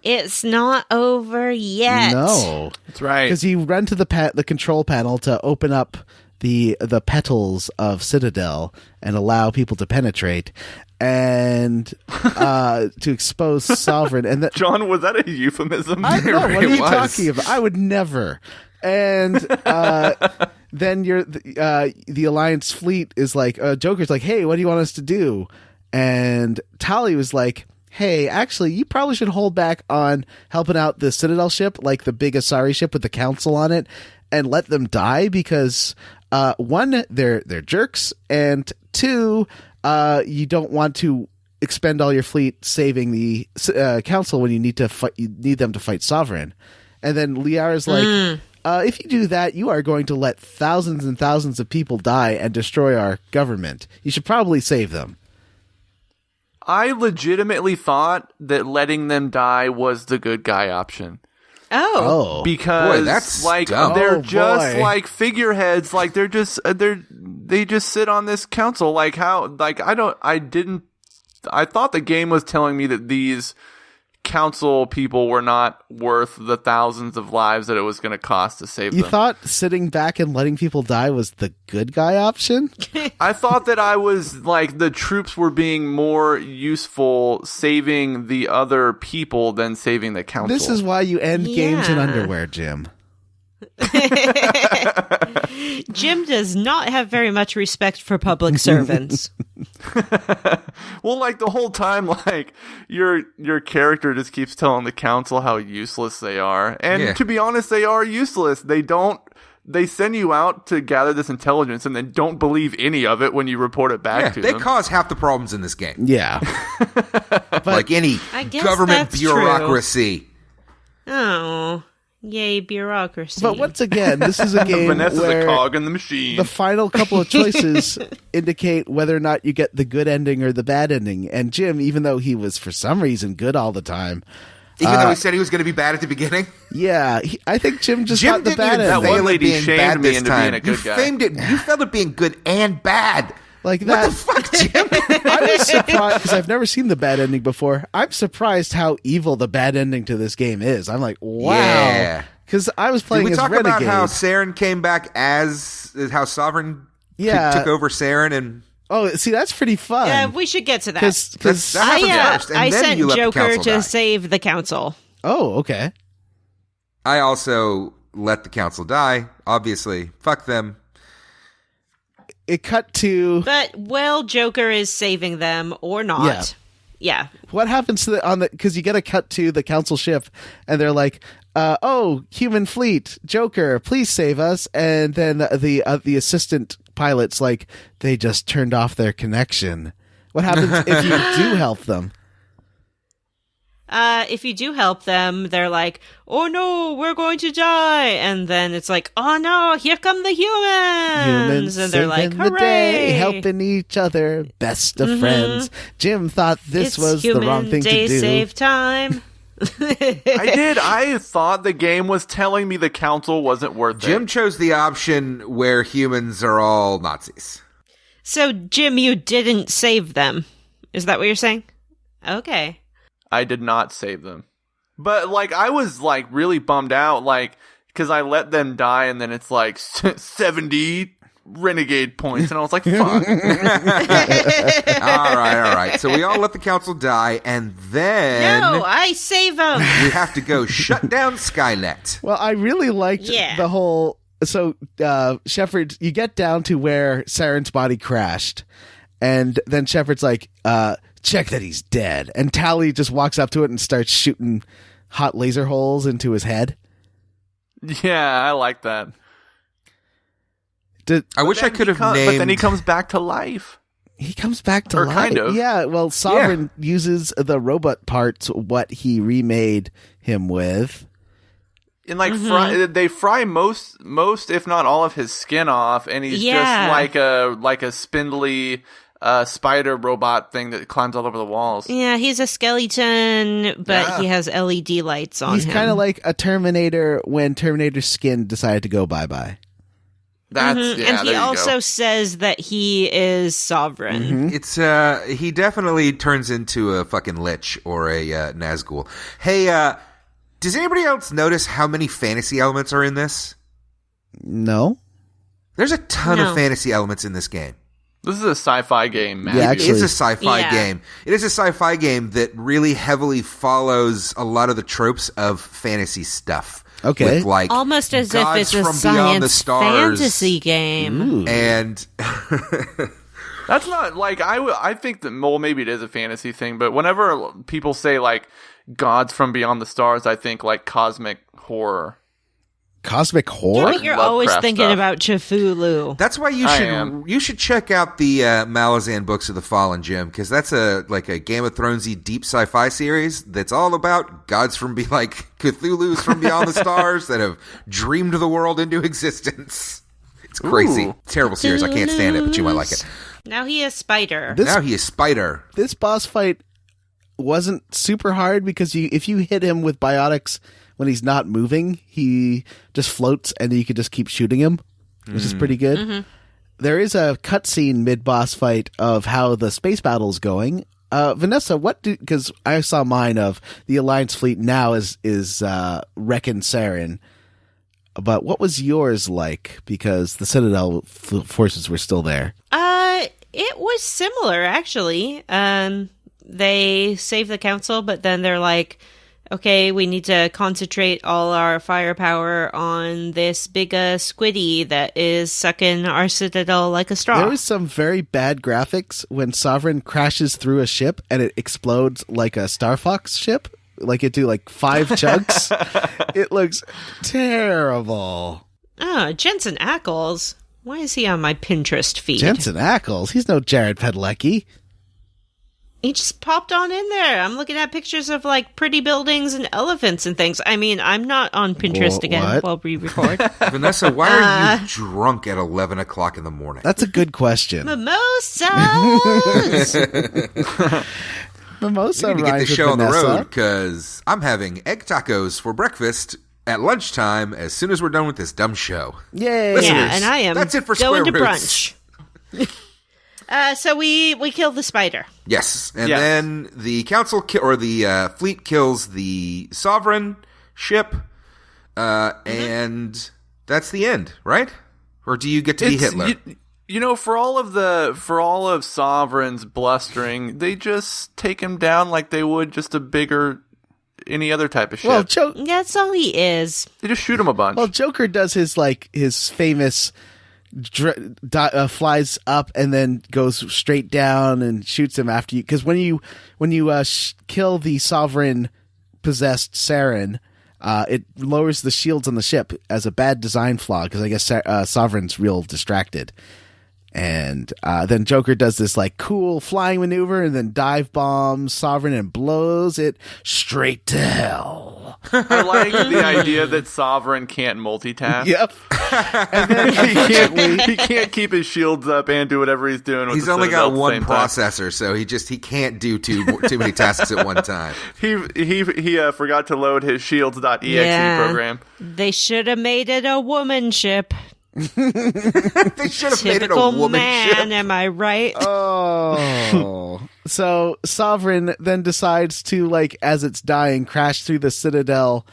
it's not over yet. No. That's right. Because you run to the control panel to open up the petals of Citadel and allow people to penetrate and to expose Sovereign. And John, was that a euphemism? I know. What are you was. talking about? I would never. And then the Alliance fleet is like, Joker's like, hey, what do you want us to do? And Tali was like, hey, actually, you probably should hold back on helping out the Citadel ship, like the big Asari ship with the council on it, and let them die because, one, they're jerks, and two, you don't want to expend all your fleet saving the council when you need to you need them to fight Sovereign. And then Liara's like, if you do that, you are going to let thousands and thousands of people die and destroy our government. You should probably save them. I legitimately thought that letting them die was the good guy option. Oh. Because boy, that's like dumb. they're Oh, just boy. like figureheads, like they just sit on this council. Like how, like I thought the game was telling me that these council people were not worth the thousands of lives that it was going to cost to save You them. thought sitting back and letting people die was the good guy option? I thought that I was like the troops were being more useful saving the other people than saving the council. This is why you end games in Yeah. underwear, Jim. Jim does not have very much respect for public servants. Well, like the whole time, like your character just keeps telling the council how useless they are, and Yeah. to be honest, they are useless. They send you out to gather this intelligence, and then don't believe any of it when you report it back Yeah, to they them. cause half the problems in this game. Yeah. Like any I guess government that's bureaucracy. Oh, yay, bureaucracy. But once again, this is a game Vanessa's where a cog in the machine. the final couple of choices indicate whether or not you get the good ending or the bad ending. And Jim, even though he was for some reason good all the time, Even though he said he was going to be bad at the beginning. yeah, I think Jim just got the didn't bad even That ending. one fail at lady being shamed bad me this into being time. a good you guy. famed it. You failed at being good and bad. Like What that. the fuck, Jim? I was surprised because I've never seen the bad ending before. I'm surprised how evil the bad ending to this game is. I'm like, wow. Yeah. Because I was Did playing we as talk Renegade. about how Saren came back as how Sovereign Yeah. took over Saren and Oh, see, that's pretty fun. Yeah, we should get to that. Because That happened I, first, and I then sent you let the Joker council to die. save the council. oh, okay. I also let the council die. Obviously, fuck them. it cut to But Joker is saving them or not. Yeah. what happens to because you get a cut to the council ship, and they're like, "Oh, human fleet, Joker, please save us!" And then the assistant pilots like they just turned off their connection. What happens if you do help them? If you do help them, they're like, "Oh no, we're going to die!" And then it's like, "Oh no, here come the humans!" And they're like, saving "Hooray!" the day, helping each other, best of friends. Jim thought this was the wrong thing to do. Save time. I thought the game was telling me the council wasn't worth it. Jim chose the option where humans are all Nazis. So, Jim, you didn't save them. Is that what you're saying? Okay. I did not save them. But, like, I was, like, really bummed out, like, because I let them die, and then it's, like, 70 renegade points, and I was like, fuck. All right. So we all let the council die, and then... No, I save them! we have to go shut down Skynet. Well, I really liked the whole... So, Shepard, you get down to where Saren's body crashed, and then Shepard's like, check that he's dead. And Tally just walks up to it and starts shooting hot laser holes into his head. Yeah, I like that. I wish I could have named... But then he comes back to life. He comes back to or life. Kind of. Yeah, well, Sovereign uses the robot parts, what he remade him with. And like they fry most, if not all, of his skin off, and he's just like a spindly spider robot thing that climbs all over the walls. Yeah, he's a skeleton, but he has LED lights on him. He's kind of like a Terminator when Terminator's skin decided to go bye-bye. That's and he also says that he is sovereign. It's he definitely turns into a fucking lich or a Nazgul. Hey, does anybody else notice how many fantasy elements are in this? No. There's a ton of fantasy elements in this game. This is a sci-fi game, Matthew. Yeah, It is a sci-fi game. It is a sci-fi game that really heavily follows a lot of the tropes of fantasy stuff. Okay. With, like, Almost as if gods it's a from beyond the science stars. fantasy game. Ooh. And That's not like I think that maybe it is a fantasy thing, but whenever people say like gods from beyond the stars, I think like cosmic horror. Cosmic Yeah, horror? but you're Lovecraft always thinking stuff. about Cthulhu. that's why you should check out the Malazan Books of the Fallen, Jim, because that's a Game of Thronesy deep sci-fi series that's all about gods from Cthulhu's from beyond the stars that have dreamed the world into existence. It's crazy. Ooh. Terrible series. I can't stand it, but you might like it. Now he is Spider. Now he is Spider. This boss fight wasn't super hard because if you hit him with biotics when he's not moving, he just floats and you could just keep shooting him, which is pretty good. There is a cutscene mid-boss fight of how the space battle's going. Vanessa, because I saw mine of the Alliance fleet now is wrecking Saren. But what was yours like? Because the Citadel forces were still there. It was similar, actually. They save the council, but then they're like, okay, we need to concentrate all our firepower on this big squiddy that is sucking our Citadel like a straw. There was some very bad graphics when Sovereign crashes through a ship and it explodes like a Star Fox ship. Like it do 5 chunks. It looks terrible. Oh, Jensen Ackles. Why is he on my Pinterest feed? Jensen Ackles? He's no Jared Padalecki. He just popped on in there. I'm looking at pictures of pretty buildings and elephants and things. I mean, I'm not on Pinterest again while we record. Vanessa, why are you drunk at 11 o'clock in the morning? That's a good question. Mimosas! Mimosa We need to get rhymes this with show on the Vanessa. road because I'm having egg tacos for breakfast at lunchtime as soon as we're done with this dumb show. Yay! Listeners, Yeah, and I am that's it for going Square to Roots. brunch. So we kill the spider. Yes, and Yes. then the council or the fleet kills the sovereign ship, and that's the end, right? Or do you get to be Hitler? You know, for all of Sovereign's blustering, they just take him down like they would just any other type of ship. Well, That's all he is. They just shoot him a bunch. Joker does his famous flies up and then goes straight down and shoots him after you. Because when you kill the sovereign possessed Saren, it lowers the shields on the ship as a bad design flaw. Because I guess Sovereign's real distracted. And then Joker does this like cool flying maneuver and then dive bombs Sovereign and blows it straight to hell. I like the idea that Sovereign can't multitask. Yep. And then he can't keep his shields up and do whatever he's doing. With He's the only Citadel got at the one same time. processor, so he can't do too many tasks at one time. He forgot to load his shields.exe program. They should have made it a woman ship. They should have made it a Typical woman man, ship. am I right? Oh. So Sovereign then decides to, like, as it's dying, crash through the Citadel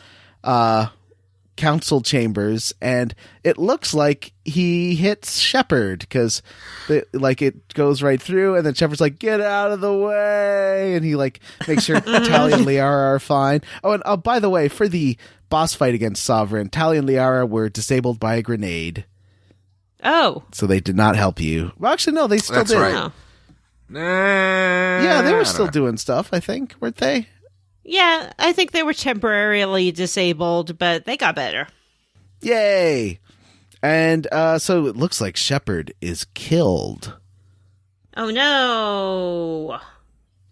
council chambers, and it looks like he hits Shepard because it goes right through, and then Shepard's like, get out of the way, and he like makes sure Talia and Liara are fine. Oh, and by the way, for the boss fight against Sovereign, Talia and Liara were disabled by a grenade. Oh. So they did not help you. Well, actually, no, they still That's did. right. Oh. Yeah, they I were don't still know. doing stuff, I think, weren't they? Yeah, I think they were temporarily disabled, but they got better. Yay! And so it looks like Shepard is killed. Oh no.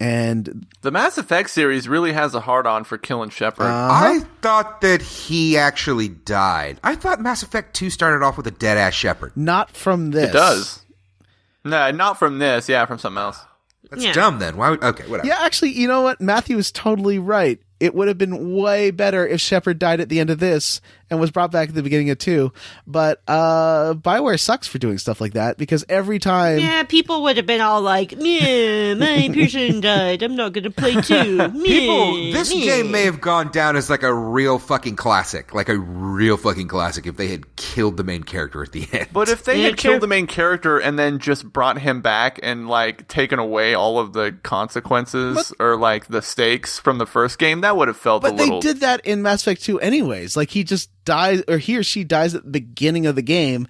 And The Mass Effect series really has a hard-on for killing Shepard. I thought that he actually died. I thought Mass Effect 2 started off with a dead-ass Shepard. not from this. It does. No, not from this. Yeah, from something else. That's Yeah. dumb then. Why would, okay, whatever. Yeah, actually, you know what? Matthew is totally right. It would have been way better if Shepard died at the end of this and was brought back at the beginning of 2. But BioWare sucks for doing stuff like that because every time... Yeah, people would have been all like, "Meh, my person died. I'm not going to play too." This game may have gone down as like a real fucking classic. Like a real fucking classic if they had killed the main character at the end. But if they Yeah, had true. killed the main character and then just brought him back and like taken away all of the consequences or like the stakes from the first game, that would have felt a But they little. did that in Mass Effect 2 anyways. Like, he just dies, or he or she dies at the beginning of the game,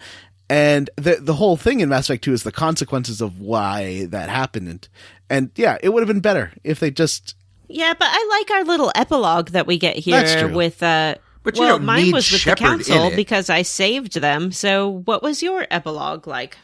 and the whole thing in Mass Effect 2 is the consequences of why that happened. And yeah, it would have been better if they just... Yeah, but I like our little epilogue that we get That's here true. with But you well, don't mine need was with Shepard the council in it. because I saved them. So what was your epilogue like?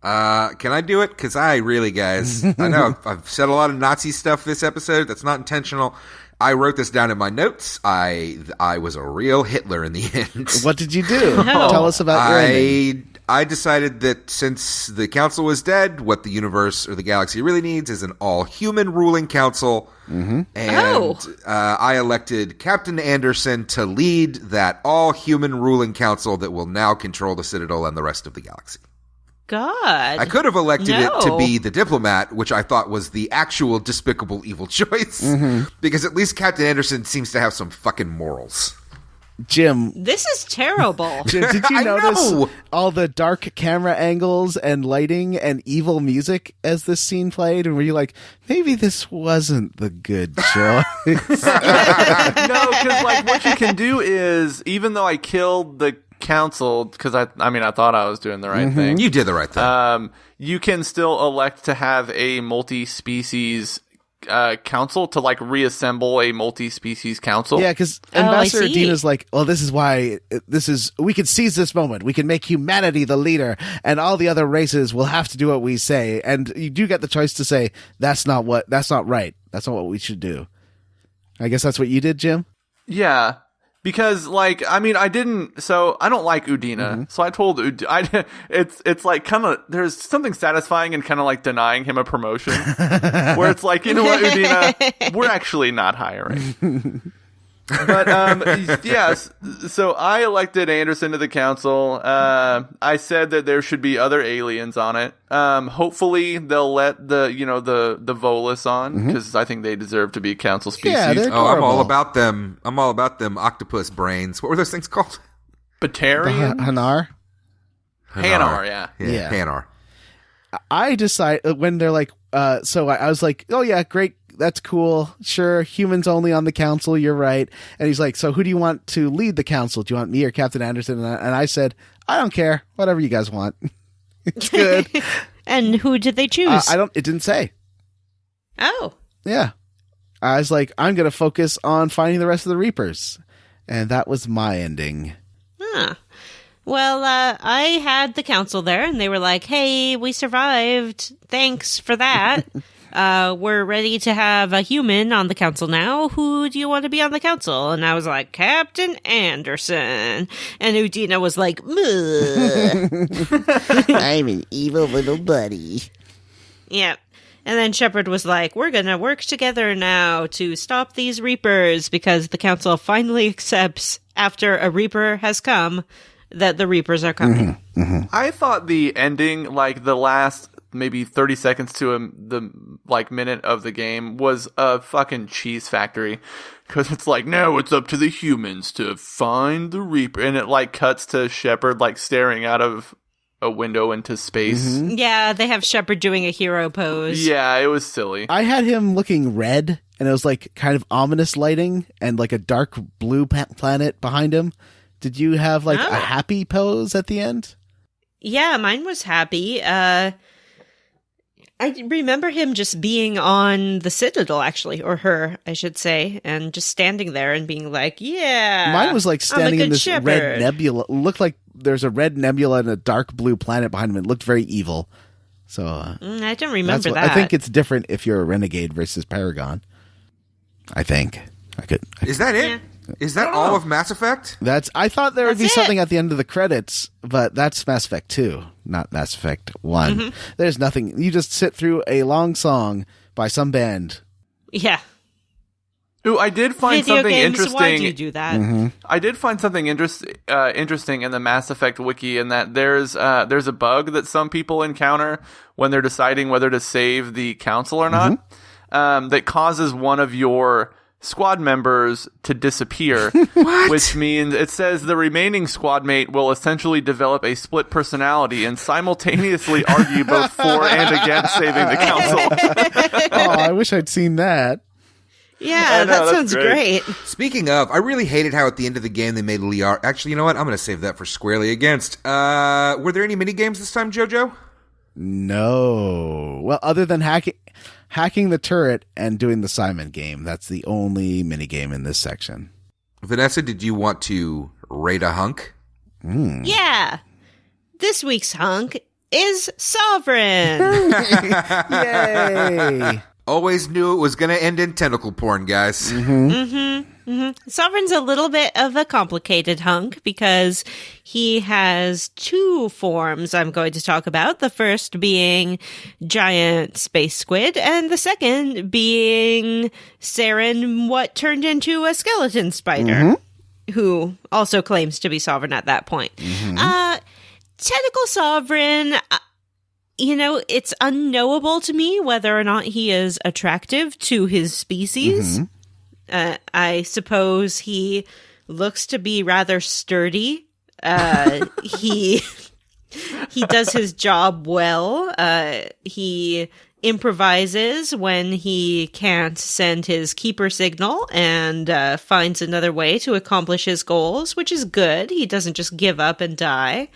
Can I do it? Because I really, guys, I know I've said a lot of Nazi stuff this episode. That's not intentional. I wrote this down in my notes. I was a real Hitler in the end. What did you do? No. Tell us about your ending. I decided that since the council was dead, what the universe or the galaxy really needs is an all-human ruling council. Mm-hmm. And I elected Captain Anderson to lead that all-human ruling council that will now control the Citadel and the rest of the galaxy. God. I could have elected it to No. be the diplomat, which I thought was the actual despicable evil choice, because at least Captain Anderson seems to have some fucking morals. Jim, This is terrible. did you I notice know. all the dark camera angles and lighting and evil music as this scene played? And were you like, maybe this wasn't the good choice? No, because like what you can do is, even though I killed the council, because I thought I was doing the right thing. You did the right thing. You can still elect to have a multi-species council to like reassemble a multi-species council. Yeah, because I Ambassador see. Dina's like, well, this is why we can seize this moment. We can make humanity the leader, and all the other races will have to do what we say. And you do get the choice to say, that's not right. That's not what we should do. I guess that's what you did, Jim? Yeah. Because, like, I mean, I don't like Udina. So I told Udina, it's like kind of, there's something satisfying in kind of like denying him a promotion. Where it's like, you know what, Udina, we're actually not hiring. But, yes, so I elected Anderson to the council. I said that there should be other aliens on it. Hopefully they'll let the Volus on, because I think they deserve to be a council species. Yeah, they're I'm all adorable. about them. I'm all about them octopus brains. What were those things called? Batarian? Hanar? Hanar, yeah. Yeah. Hanar. I decide when they're like, so I was like, oh yeah, great. that's cool. Sure, humans only on the council. You're right. And he's like, so who do you want to lead the council? Do you want me or Captain Anderson? And I said, I don't care. Whatever you guys want. It's good. And who did they choose? It didn't say. Oh. Yeah. I was like, I'm going to focus on finding the rest of the Reapers. And that was my ending. Huh. Well, I had the council there, and they were like, hey, we survived. Thanks for that. We're ready to have a human on the council now. Who do you want to be on the council? And I was like, Captain Anderson. And Udina was like, I'm an evil little buddy. Yeah. And then Shepard was like, we're going to work together now to stop these Reapers, because the council finally accepts, after a Reaper has come, that the Reapers are coming. I thought the ending, like the last maybe 30 seconds to the minute of the game, was a fucking cheese factory, because it's like, no, it's up to the humans to find the Reaper, and it like cuts to Shepard like staring out of a window into space. Yeah, they have Shepard doing a hero pose. Yeah, it was silly. I had him looking red, and it was like kind of ominous lighting and like a dark blue planet behind him. Did you have like a happy pose at the end? Yeah, mine was happy. I remember him just being on the Citadel, actually, or her, I should say, and just standing there and being like, yeah. Mine was like standing in this Shepherd. red nebula. It looked like there's a red nebula and a dark blue planet behind him. It looked very evil. So I don't remember that. I think it's different if you're a renegade versus Paragon. I think. Is that it? Yeah. Is that all of Mass Effect? I thought there would be That's something it. at the end of the credits, but that's Mass Effect 2, not Mass Effect 1. There's nothing. You just sit through a long song by some band. Yeah. Ooh, I did find Video something games, interesting. why do you do that? I did find something interesting in the Mass Effect wiki, in that there's a bug that some people encounter when they're deciding whether to save the council or not, that causes one of your squad members to disappear, which means it says the remaining squad mate will essentially develop a split personality and simultaneously argue both for and against saving the council. Oh, I wish I'd seen that. Yeah, know, that that's sounds great. great. Speaking of, I really hated how at the end of the game they made Liara. Actually, you know what? I'm going to save that for Squarely Against. Were there any mini games this time, JoJo? No. Well, other than hacking the turret and doing the Simon game. That's the only mini game in this section. Vanessa, did you want to Rate-A-Hunk? Yeah. This week's hunk is Sovereign. Yay! Always knew it was going to end in tentacle porn, guys. Sovereign's a little bit of a complicated hunk because he has two forms I'm going to talk about. The first being giant space squid, and the second being Saren, what turned into a skeleton spider, who also claims to be Sovereign at that point. Tentacle Sovereign, it's unknowable to me whether or not he is attractive to his species. I suppose he looks to be rather sturdy. He does his job well. He improvises when he can't send his keeper signal and finds another way to accomplish his goals, which is good. He doesn't just give up and die.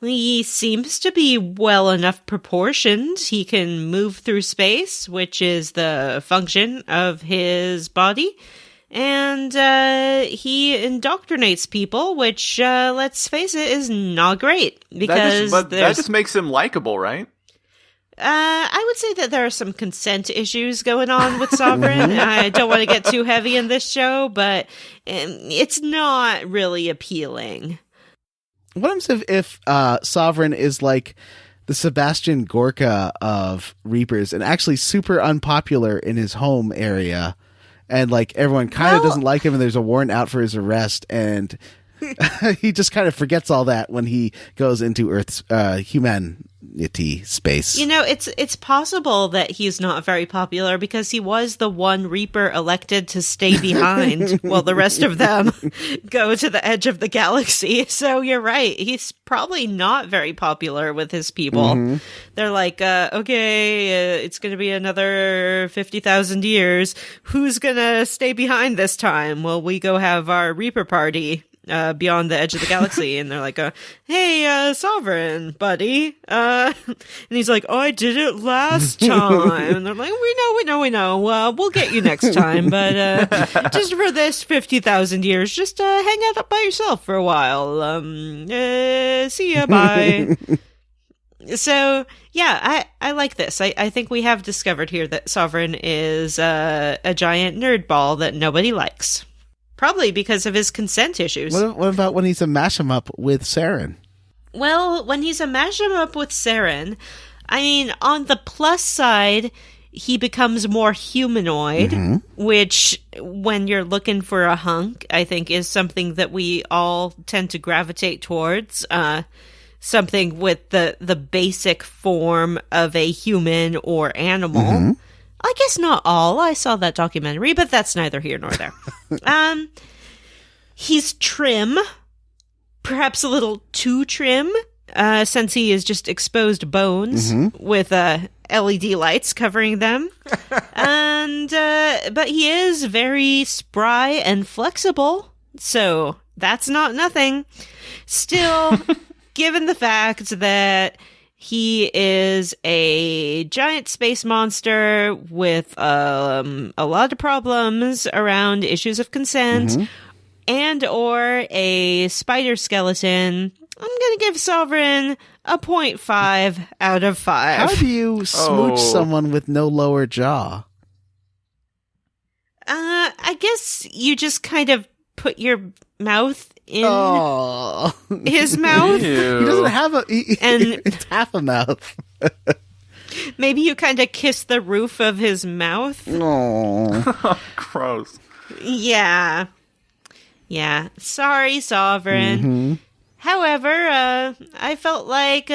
He seems to be well enough proportioned. He can move through space, which is the function of his body. And he indoctrinates people, which, let's face it, is not great. Because that just makes him likable, right? I would say that there are some consent issues going on with Sovereign. I don't want to get too heavy in this show, but it's not really appealing. What happens if Sovereign is like the Sebastian Gorka of Reapers and actually super unpopular in his home area, and like everyone kind of doesn't like him, and there's a warrant out for his arrest, and he just kind of forgets all that when he goes into Earth's itty space. You know, it's possible that he's not very popular because he was the one Reaper elected to stay behind while the rest of them go to the edge of the galaxy. So you're right. He's probably not very popular with his people. They're like, okay, it's going to be another 50,000 years. Who's going to stay behind this time? Well, we go have our Reaper party. Beyond the edge of the galaxy, and they're like, hey, Sovereign, buddy. And he's like, oh, I did it last time. And they're like, we know. We'll get you next time, but just for this 50,000 years, just hang out by yourself for a while. See ya, bye. So, yeah, I like this. I think we have discovered here that Sovereign is a giant nerd ball that nobody likes. Probably because of his consent issues. What about when he's a mash-em-up with Saren? Well, when he's a mash-em-up with Saren, I mean, on the plus side, he becomes more humanoid, which, when you're looking for a hunk, I think is something that we all tend to gravitate towards. Something with the basic form of a human or animal. I guess not all. I saw that documentary, but that's neither here nor there. He's trim, perhaps a little too trim, since he is just exposed bones with LED lights covering them. And but he is very spry and flexible, so that's not nothing. Still, given the fact that he is a giant space monster with a lot of problems around issues of consent, and or a spider skeleton, I'm going to give Sovereign a 0.5 out of 5. How do you smooch someone with no lower jaw? I guess you just kind of put your mouth in his mouth. He doesn't have it's half a mouth. Maybe you kind of kiss the roof of his mouth. No. Gross. Yeah. Sorry, Sovereign. However, I felt like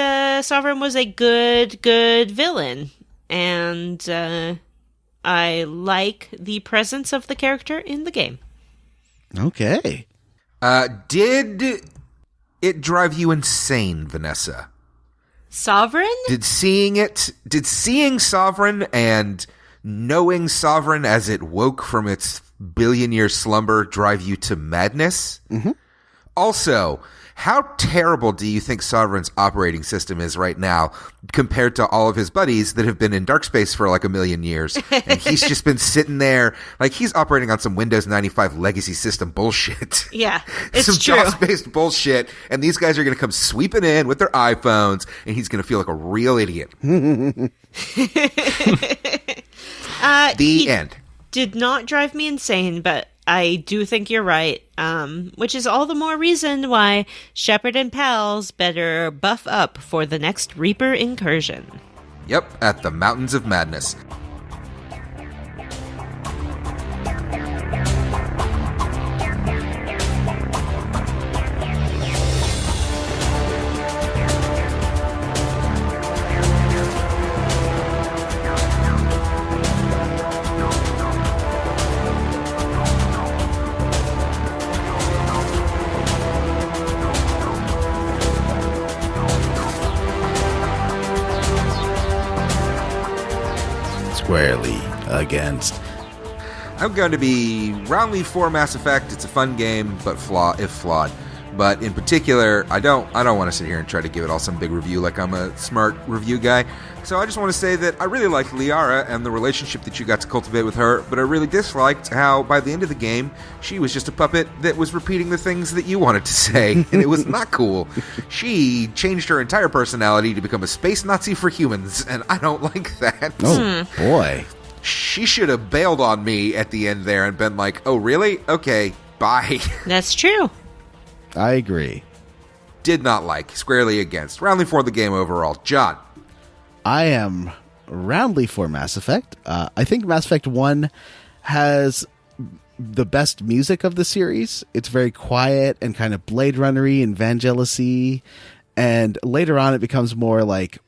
Sovereign was a good villain, and I like the presence of the character in the game. Okay. Did it drive you insane, Vanessa? Sovereign? Did seeing Sovereign and knowing Sovereign as it woke from its billion-year slumber drive you to madness? Also, how terrible do you think Sovereign's operating system is right now compared to all of his buddies that have been in dark space for like a million years? And he's just been sitting there like he's operating on some Windows 95 legacy system bullshit. Yeah, it's some true. DOS-based bullshit. And these guys are going to come sweeping in with their iPhones, and he's going to feel like a real idiot. The end. Did not drive me insane, but I do think you're right, which is all the more reason why Shepard and pals better buff up for the next Reaper incursion. Yep, at the Mountains of Madness. Squarely against. I'm going to be roundly for Mass Effect. It's a fun game, but flawed. But in particular, I don't want to sit here and try to give it all some big review like I'm a smart review guy. So I just want to say that I really liked Liara and the relationship that you got to cultivate with her, but I really disliked how by the end of the game, she was just a puppet that was repeating the things that you wanted to say, and it was not cool. She changed her entire personality to become a space Nazi for humans, and I don't like that. Oh, boy. She should have bailed on me at the end there and been like, oh, really? Okay, bye. That's true. I agree. Did not like. Squarely against. Roundly for the game overall. John. I am roundly for Mass Effect. I think Mass Effect 1 has the best music of the series. It's very quiet and kind of Blade Runner-y and Vangelis-y. And later on, it becomes more like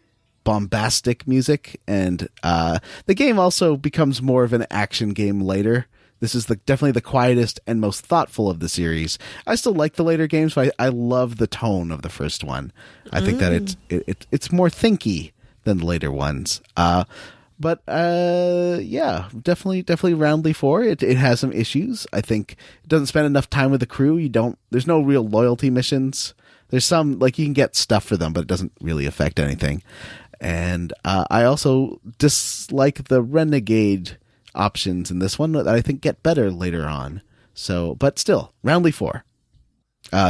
bombastic music, and the game also becomes more of an action game later. This is definitely the quietest and most thoughtful of the series. I still like the later games, but I love the tone of the first one. I think that it's more thinky than the later ones. But yeah, definitely roundly 4. It has some issues. I think it doesn't spend enough time with the crew. There's no real loyalty missions. There's some, like, you can get stuff for them, but it doesn't really affect anything. And I also dislike the renegade options in this one that I think get better later on. So, but still, roundly 4.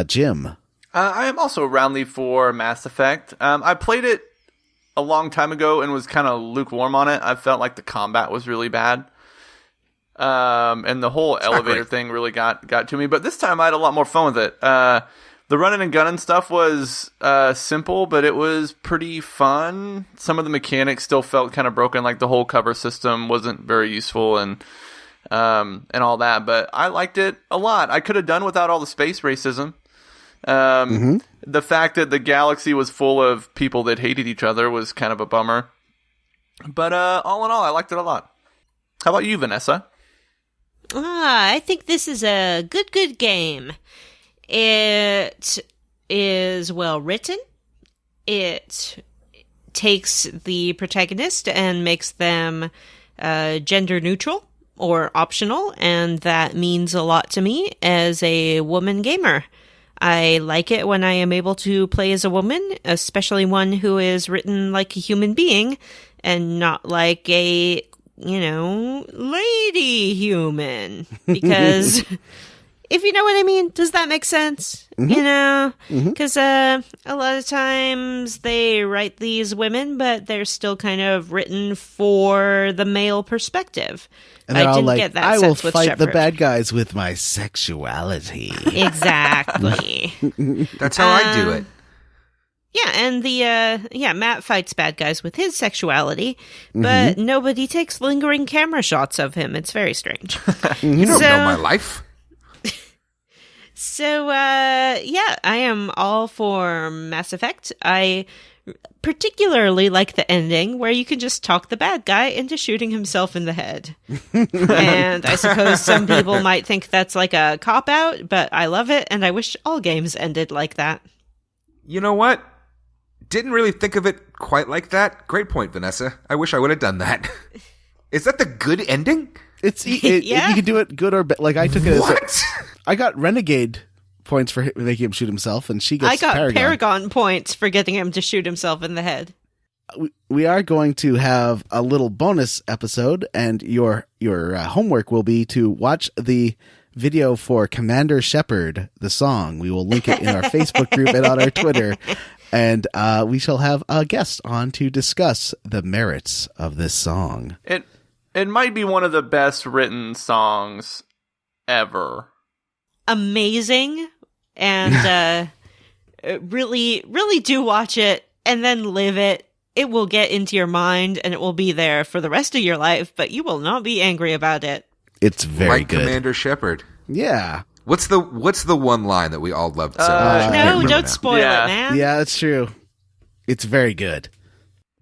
Jim. I am also roundly 4 Mass Effect. I played it a long time ago and was kind of lukewarm on it. I felt like the combat was really bad. And the whole elevator thing really got to me. But this time I had a lot more fun with it. The running and gunning stuff was simple, but it was pretty fun. Some of the mechanics still felt kind of broken, like the whole cover system wasn't very useful and all that. But I liked it a lot. I could have done without all the space racism. The fact that the galaxy was full of people that hated each other was kind of a bummer. But all in all, I liked it a lot. How about you, Vanessa? I think this is a good game. It is well written. It takes the protagonist and makes them gender neutral or optional, and that means a lot to me as a woman gamer. I like it when I am able to play as a woman, especially one who is written like a human being and not like a, lady human. Because if you know what I mean, does that make sense? Because a lot of times they write these women, but they're still kind of written for the male perspective. And I didn't get that I will sense with fight Shepard. the bad guys with my sexuality. Exactly. That's how I do it. Yeah, and Matt fights bad guys with his sexuality, but nobody takes lingering camera shots of him. It's very strange. You don't know my life. So, I am all for Mass Effect. I particularly like the ending where you can just talk the bad guy into shooting himself in the head. And I suppose some people might think that's like a cop-out, but I love it, and I wish all games ended like that. You know what? Didn't really think of it quite like that. Great point, Vanessa. I wish I would have done that. Is that the good ending? Yeah. You can do it good or bad. Like, I took it What? as I got renegade points for making him shoot himself, and she gets I got Paragon points for getting him to shoot himself in the head. We are going to have a little bonus episode, and your homework will be to watch the video for Commander Shepard, the song. We will link it in our Facebook group and on our Twitter, and we shall have a guest on to discuss the merits of this song. It might be one of the best written songs ever. Amazing, and really do watch it and then live it. It will get into your mind and it will be there for the rest of your life, but you will not be angry about it. It's very like good. Commander Shepard. Yeah. What's the one line that we all loved so much? I can't No, remember don't now. spoil Yeah. it, man. Yeah, that's true. It's very good.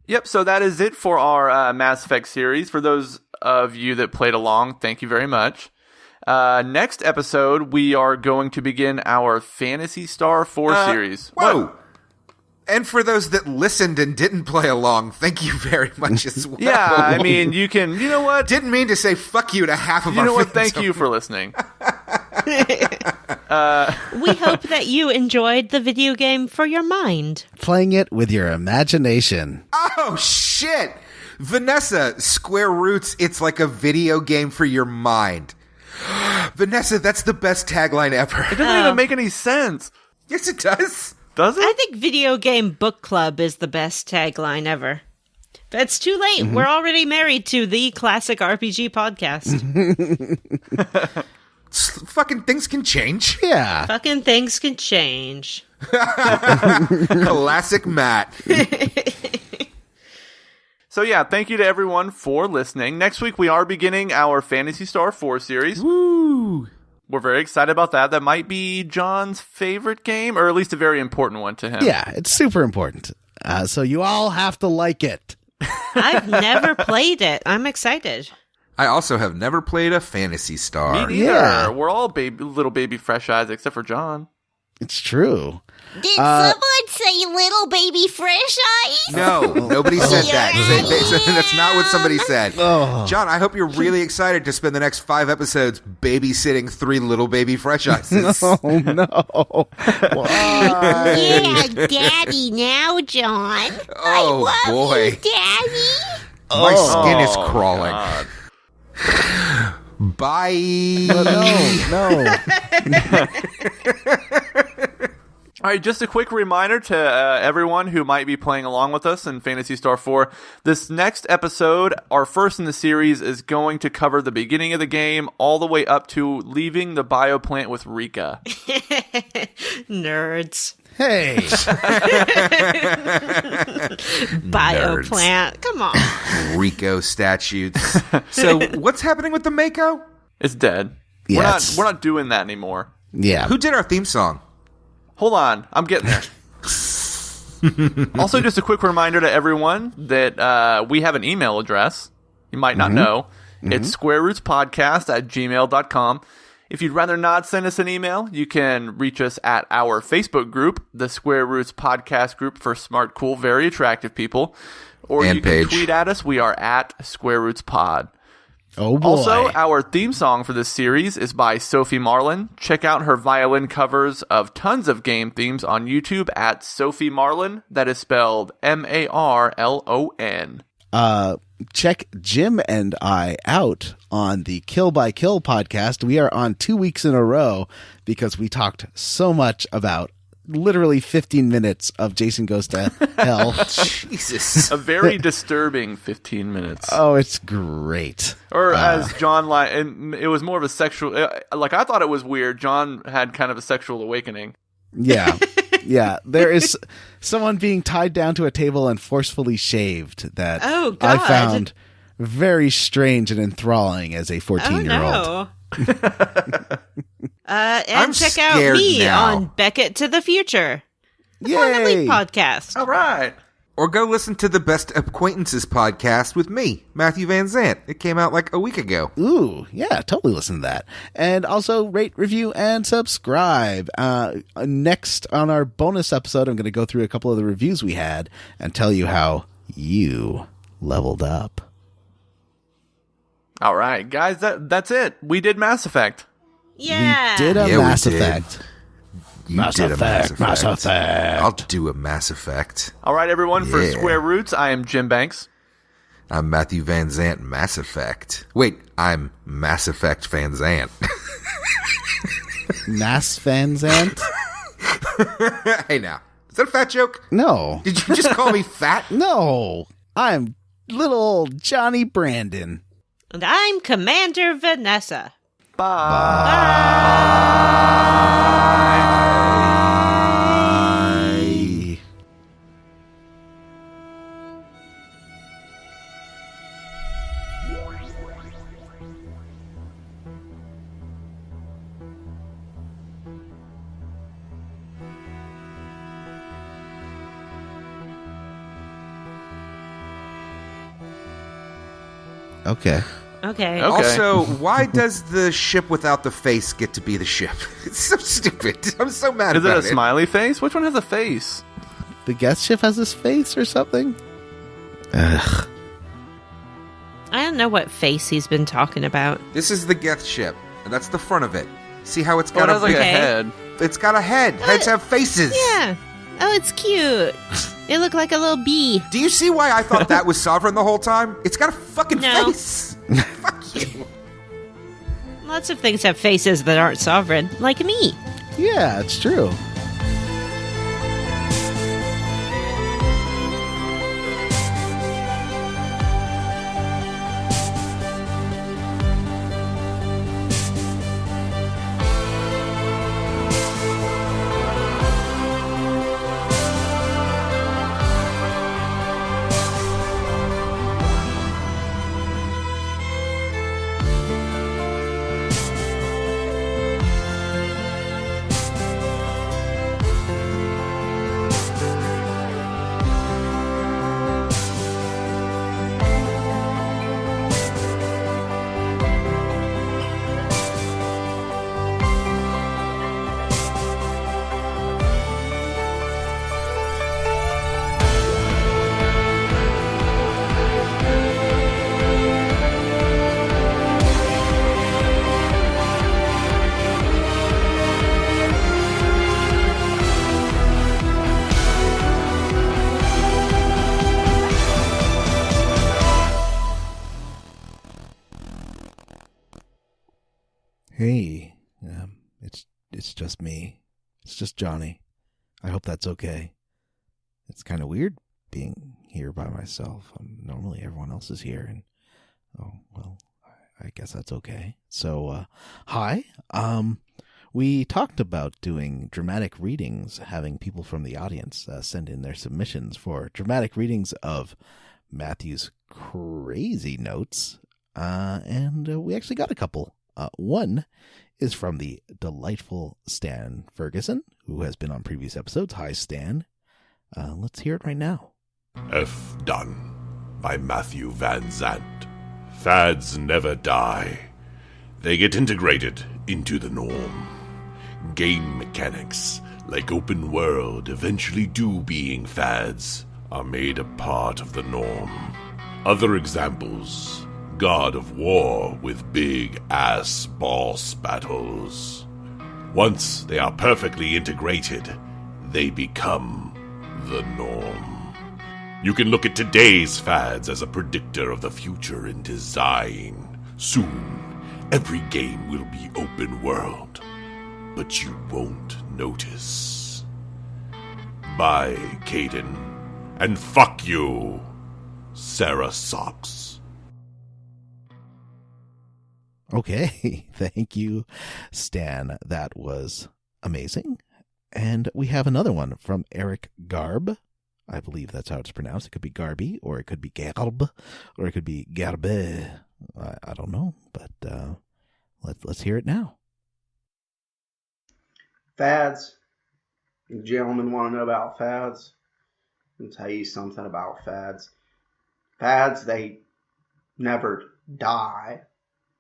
Yep, so that is it for our Mass Effect series. For those of you that played along, thank you very much. Next episode, we are going to begin our Phantasy Star IV series. Whoa! What? And for those that listened and didn't play along, thank you very much as well. Yeah, I mean, you know what? Didn't mean to say fuck you to half of You our know what? fans. Thank you for listening. We hope that you enjoyed the video game for your mind. Playing it with your imagination. Oh, shit! Vanessa, Square Roots, it's like a video game for your mind. Vanessa, that's the best tagline ever. It doesn't even make any sense. Yes, it does. Does it? I think Video Game Book Club is the best tagline ever. But it's too late. We're already married to the classic RPG podcast. Fucking things can change. Yeah. Fucking things can change. Classic Matt. So yeah, thank you to everyone for listening. Next week, we are beginning our Phantasy Star IV series. Woo! We're very excited about that. That might be John's favorite game, or at least a very important one to him. Yeah, it's super important. So you all have to like it. I've never played it. I'm excited. I also have never played a Phantasy Star. Me neither. Yeah. We're all little baby fresh eyes, except for John. It's true. Did someone say little baby fresh eyes? No, nobody said that. Daddy. That's not what somebody said. Oh. John, I hope you're really excited to spend the next 5 episodes babysitting 3 little baby fresh eyes. Oh, no. Why? Yeah, Daddy now, John. Oh, I love boy. you, Daddy. My skin is Oh, crawling. God. Bye. No. All right, just a quick reminder to everyone who might be playing along with us in Phantasy Star IV. This next episode, our first in the series, is going to cover the beginning of the game all the way up to leaving the BioPlant with Rika. Nerds. Hey. BioPlant. Come on. Rico statutes. So, what's happening with the Mako? It's dead. Yes. We're not doing that anymore. Yeah. Who did our theme song? Hold on, I'm getting there. Also, just a quick reminder to everyone that we have an email address. You might not know. It's squarerootspodcast@gmail.com. If you'd rather not send us an email, you can reach us at our Facebook group, the Square Roots Podcast Group for smart, cool, very attractive people. Or And you can Paige. tweet at us. We are at Square Roots Pod. Oh, boy. Also, our theme song for this series is by Sophie Marlin. Check out her violin covers of tons of game themes on YouTube at Sophie Marlin. That is spelled Marlon. Check Jim and I out on the Kill by Kill podcast. We are on 2 weeks in a row because we talked so much about literally 15 minutes of Jason Goes to Hell. Jesus. A very disturbing 15 minutes. Oh, it's great. Or as John, and it was more of a sexual, I thought it was weird. John had kind of a sexual awakening. Yeah. Yeah. There is someone being tied down to a table and forcefully shaved that Oh, I God. found very strange and enthralling as a 14-year-old. Oh, no. And I'm check out scared me now. on Beckett to the Future, the More Than Yay. League podcast. All right. Or go listen to the Best Acquaintances podcast with me, Matthew Van Zant. It came out like a week ago. Ooh, yeah, totally listen to that. And also rate, review, and subscribe. Next on our bonus episode, I'm going to go through a couple of the reviews we had and tell you how you leveled up. All right, guys, that's it. We did Mass Effect. Yeah. We did a Yeah, we Mass did. Effect. You Mass did a Effect, Mass Mass Effect. Effect. I'll do a Mass Effect. All right, everyone, for Yeah. Square Roots, I am Jim Banks. I'm Matthew Van Zant, Mass Effect. Wait, I'm Mass Effect Van Zant. Mass Fanzant? Hey now, is that a fat joke? No. Did you just call me fat? No. I'm little old Johnny Brandon. And I'm Commander Vanessa. Bye. Okay. Okay. Okay. Also, why does the ship without the face get to be the ship? It's so stupid. I'm so mad Is it about a smiley face? Which one has a face? The guest ship has his face or something? Ugh. I don't know what face he's been talking about. This is the Geth ship, and that's the front of it. See how it's Oh, got it has like a Okay. head. It's got a head. Heads have faces. Yeah. Oh, it's cute. It looked like a little bee. Do you see why I thought that was Sovereign the whole time? It's got a fucking No. face. Fuck you. Lots of things have faces that aren't sovereign, like me. Yeah, it's true. Hey, it's just me. It's just Johnny. I hope that's okay. It's kind of weird being here by myself. Normally everyone else is here, and I guess that's okay. So, hi. We talked about doing dramatic readings, having people from the audience send in their submissions for dramatic readings of Matthew's crazy notes, and we actually got a couple. One is from the delightful Stan Ferguson, who has been on previous episodes. Hi, Stan. Let's hear it right now. F. Done by Matthew Van Zandt. Fads never die. They get integrated into the norm. Game mechanics, like open world, eventually do being fads, are made a part of the norm. Other examples: God of War with big-ass boss battles. Once they are perfectly integrated, they become the norm. You can look at today's fads as a predictor of the future in design. Soon, every game will be open world, but you won't notice. Bye, Caden, and fuck you, Sarah Socks. Okay, thank you, Stan. That was amazing. And we have another one from Eric Garb. I believe that's how it's pronounced. It could be Garby, or it could be Garb, or it could be Garbe. I don't know, but let's hear it now. Fads. You gentlemen want to know about fads? I'll tell you something about fads. Fads, they never die.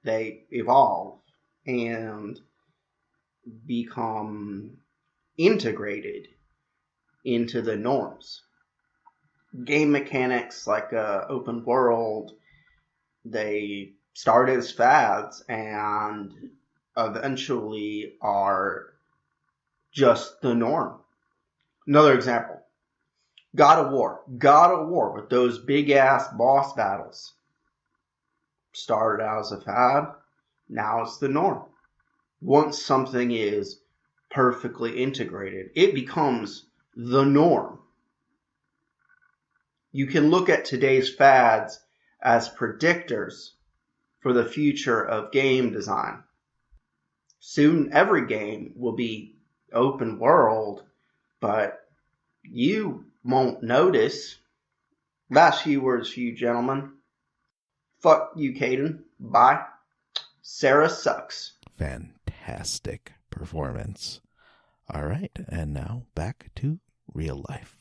They evolve and become integrated into the norms. Game mechanics like open world, they start as fads and eventually are just the norm. Another example, God of War. God of War with those big-ass boss battles. Started out as a fad, now it's the norm. Once something is perfectly integrated, it becomes the norm. You can look at today's fads as predictors for the future of game design. Soon every game will be open world, but you won't notice. Last few words for you, gentlemen. Fuck you, Caden. Bye. Sarah Sucks. Fantastic performance. All right, and now back to real life.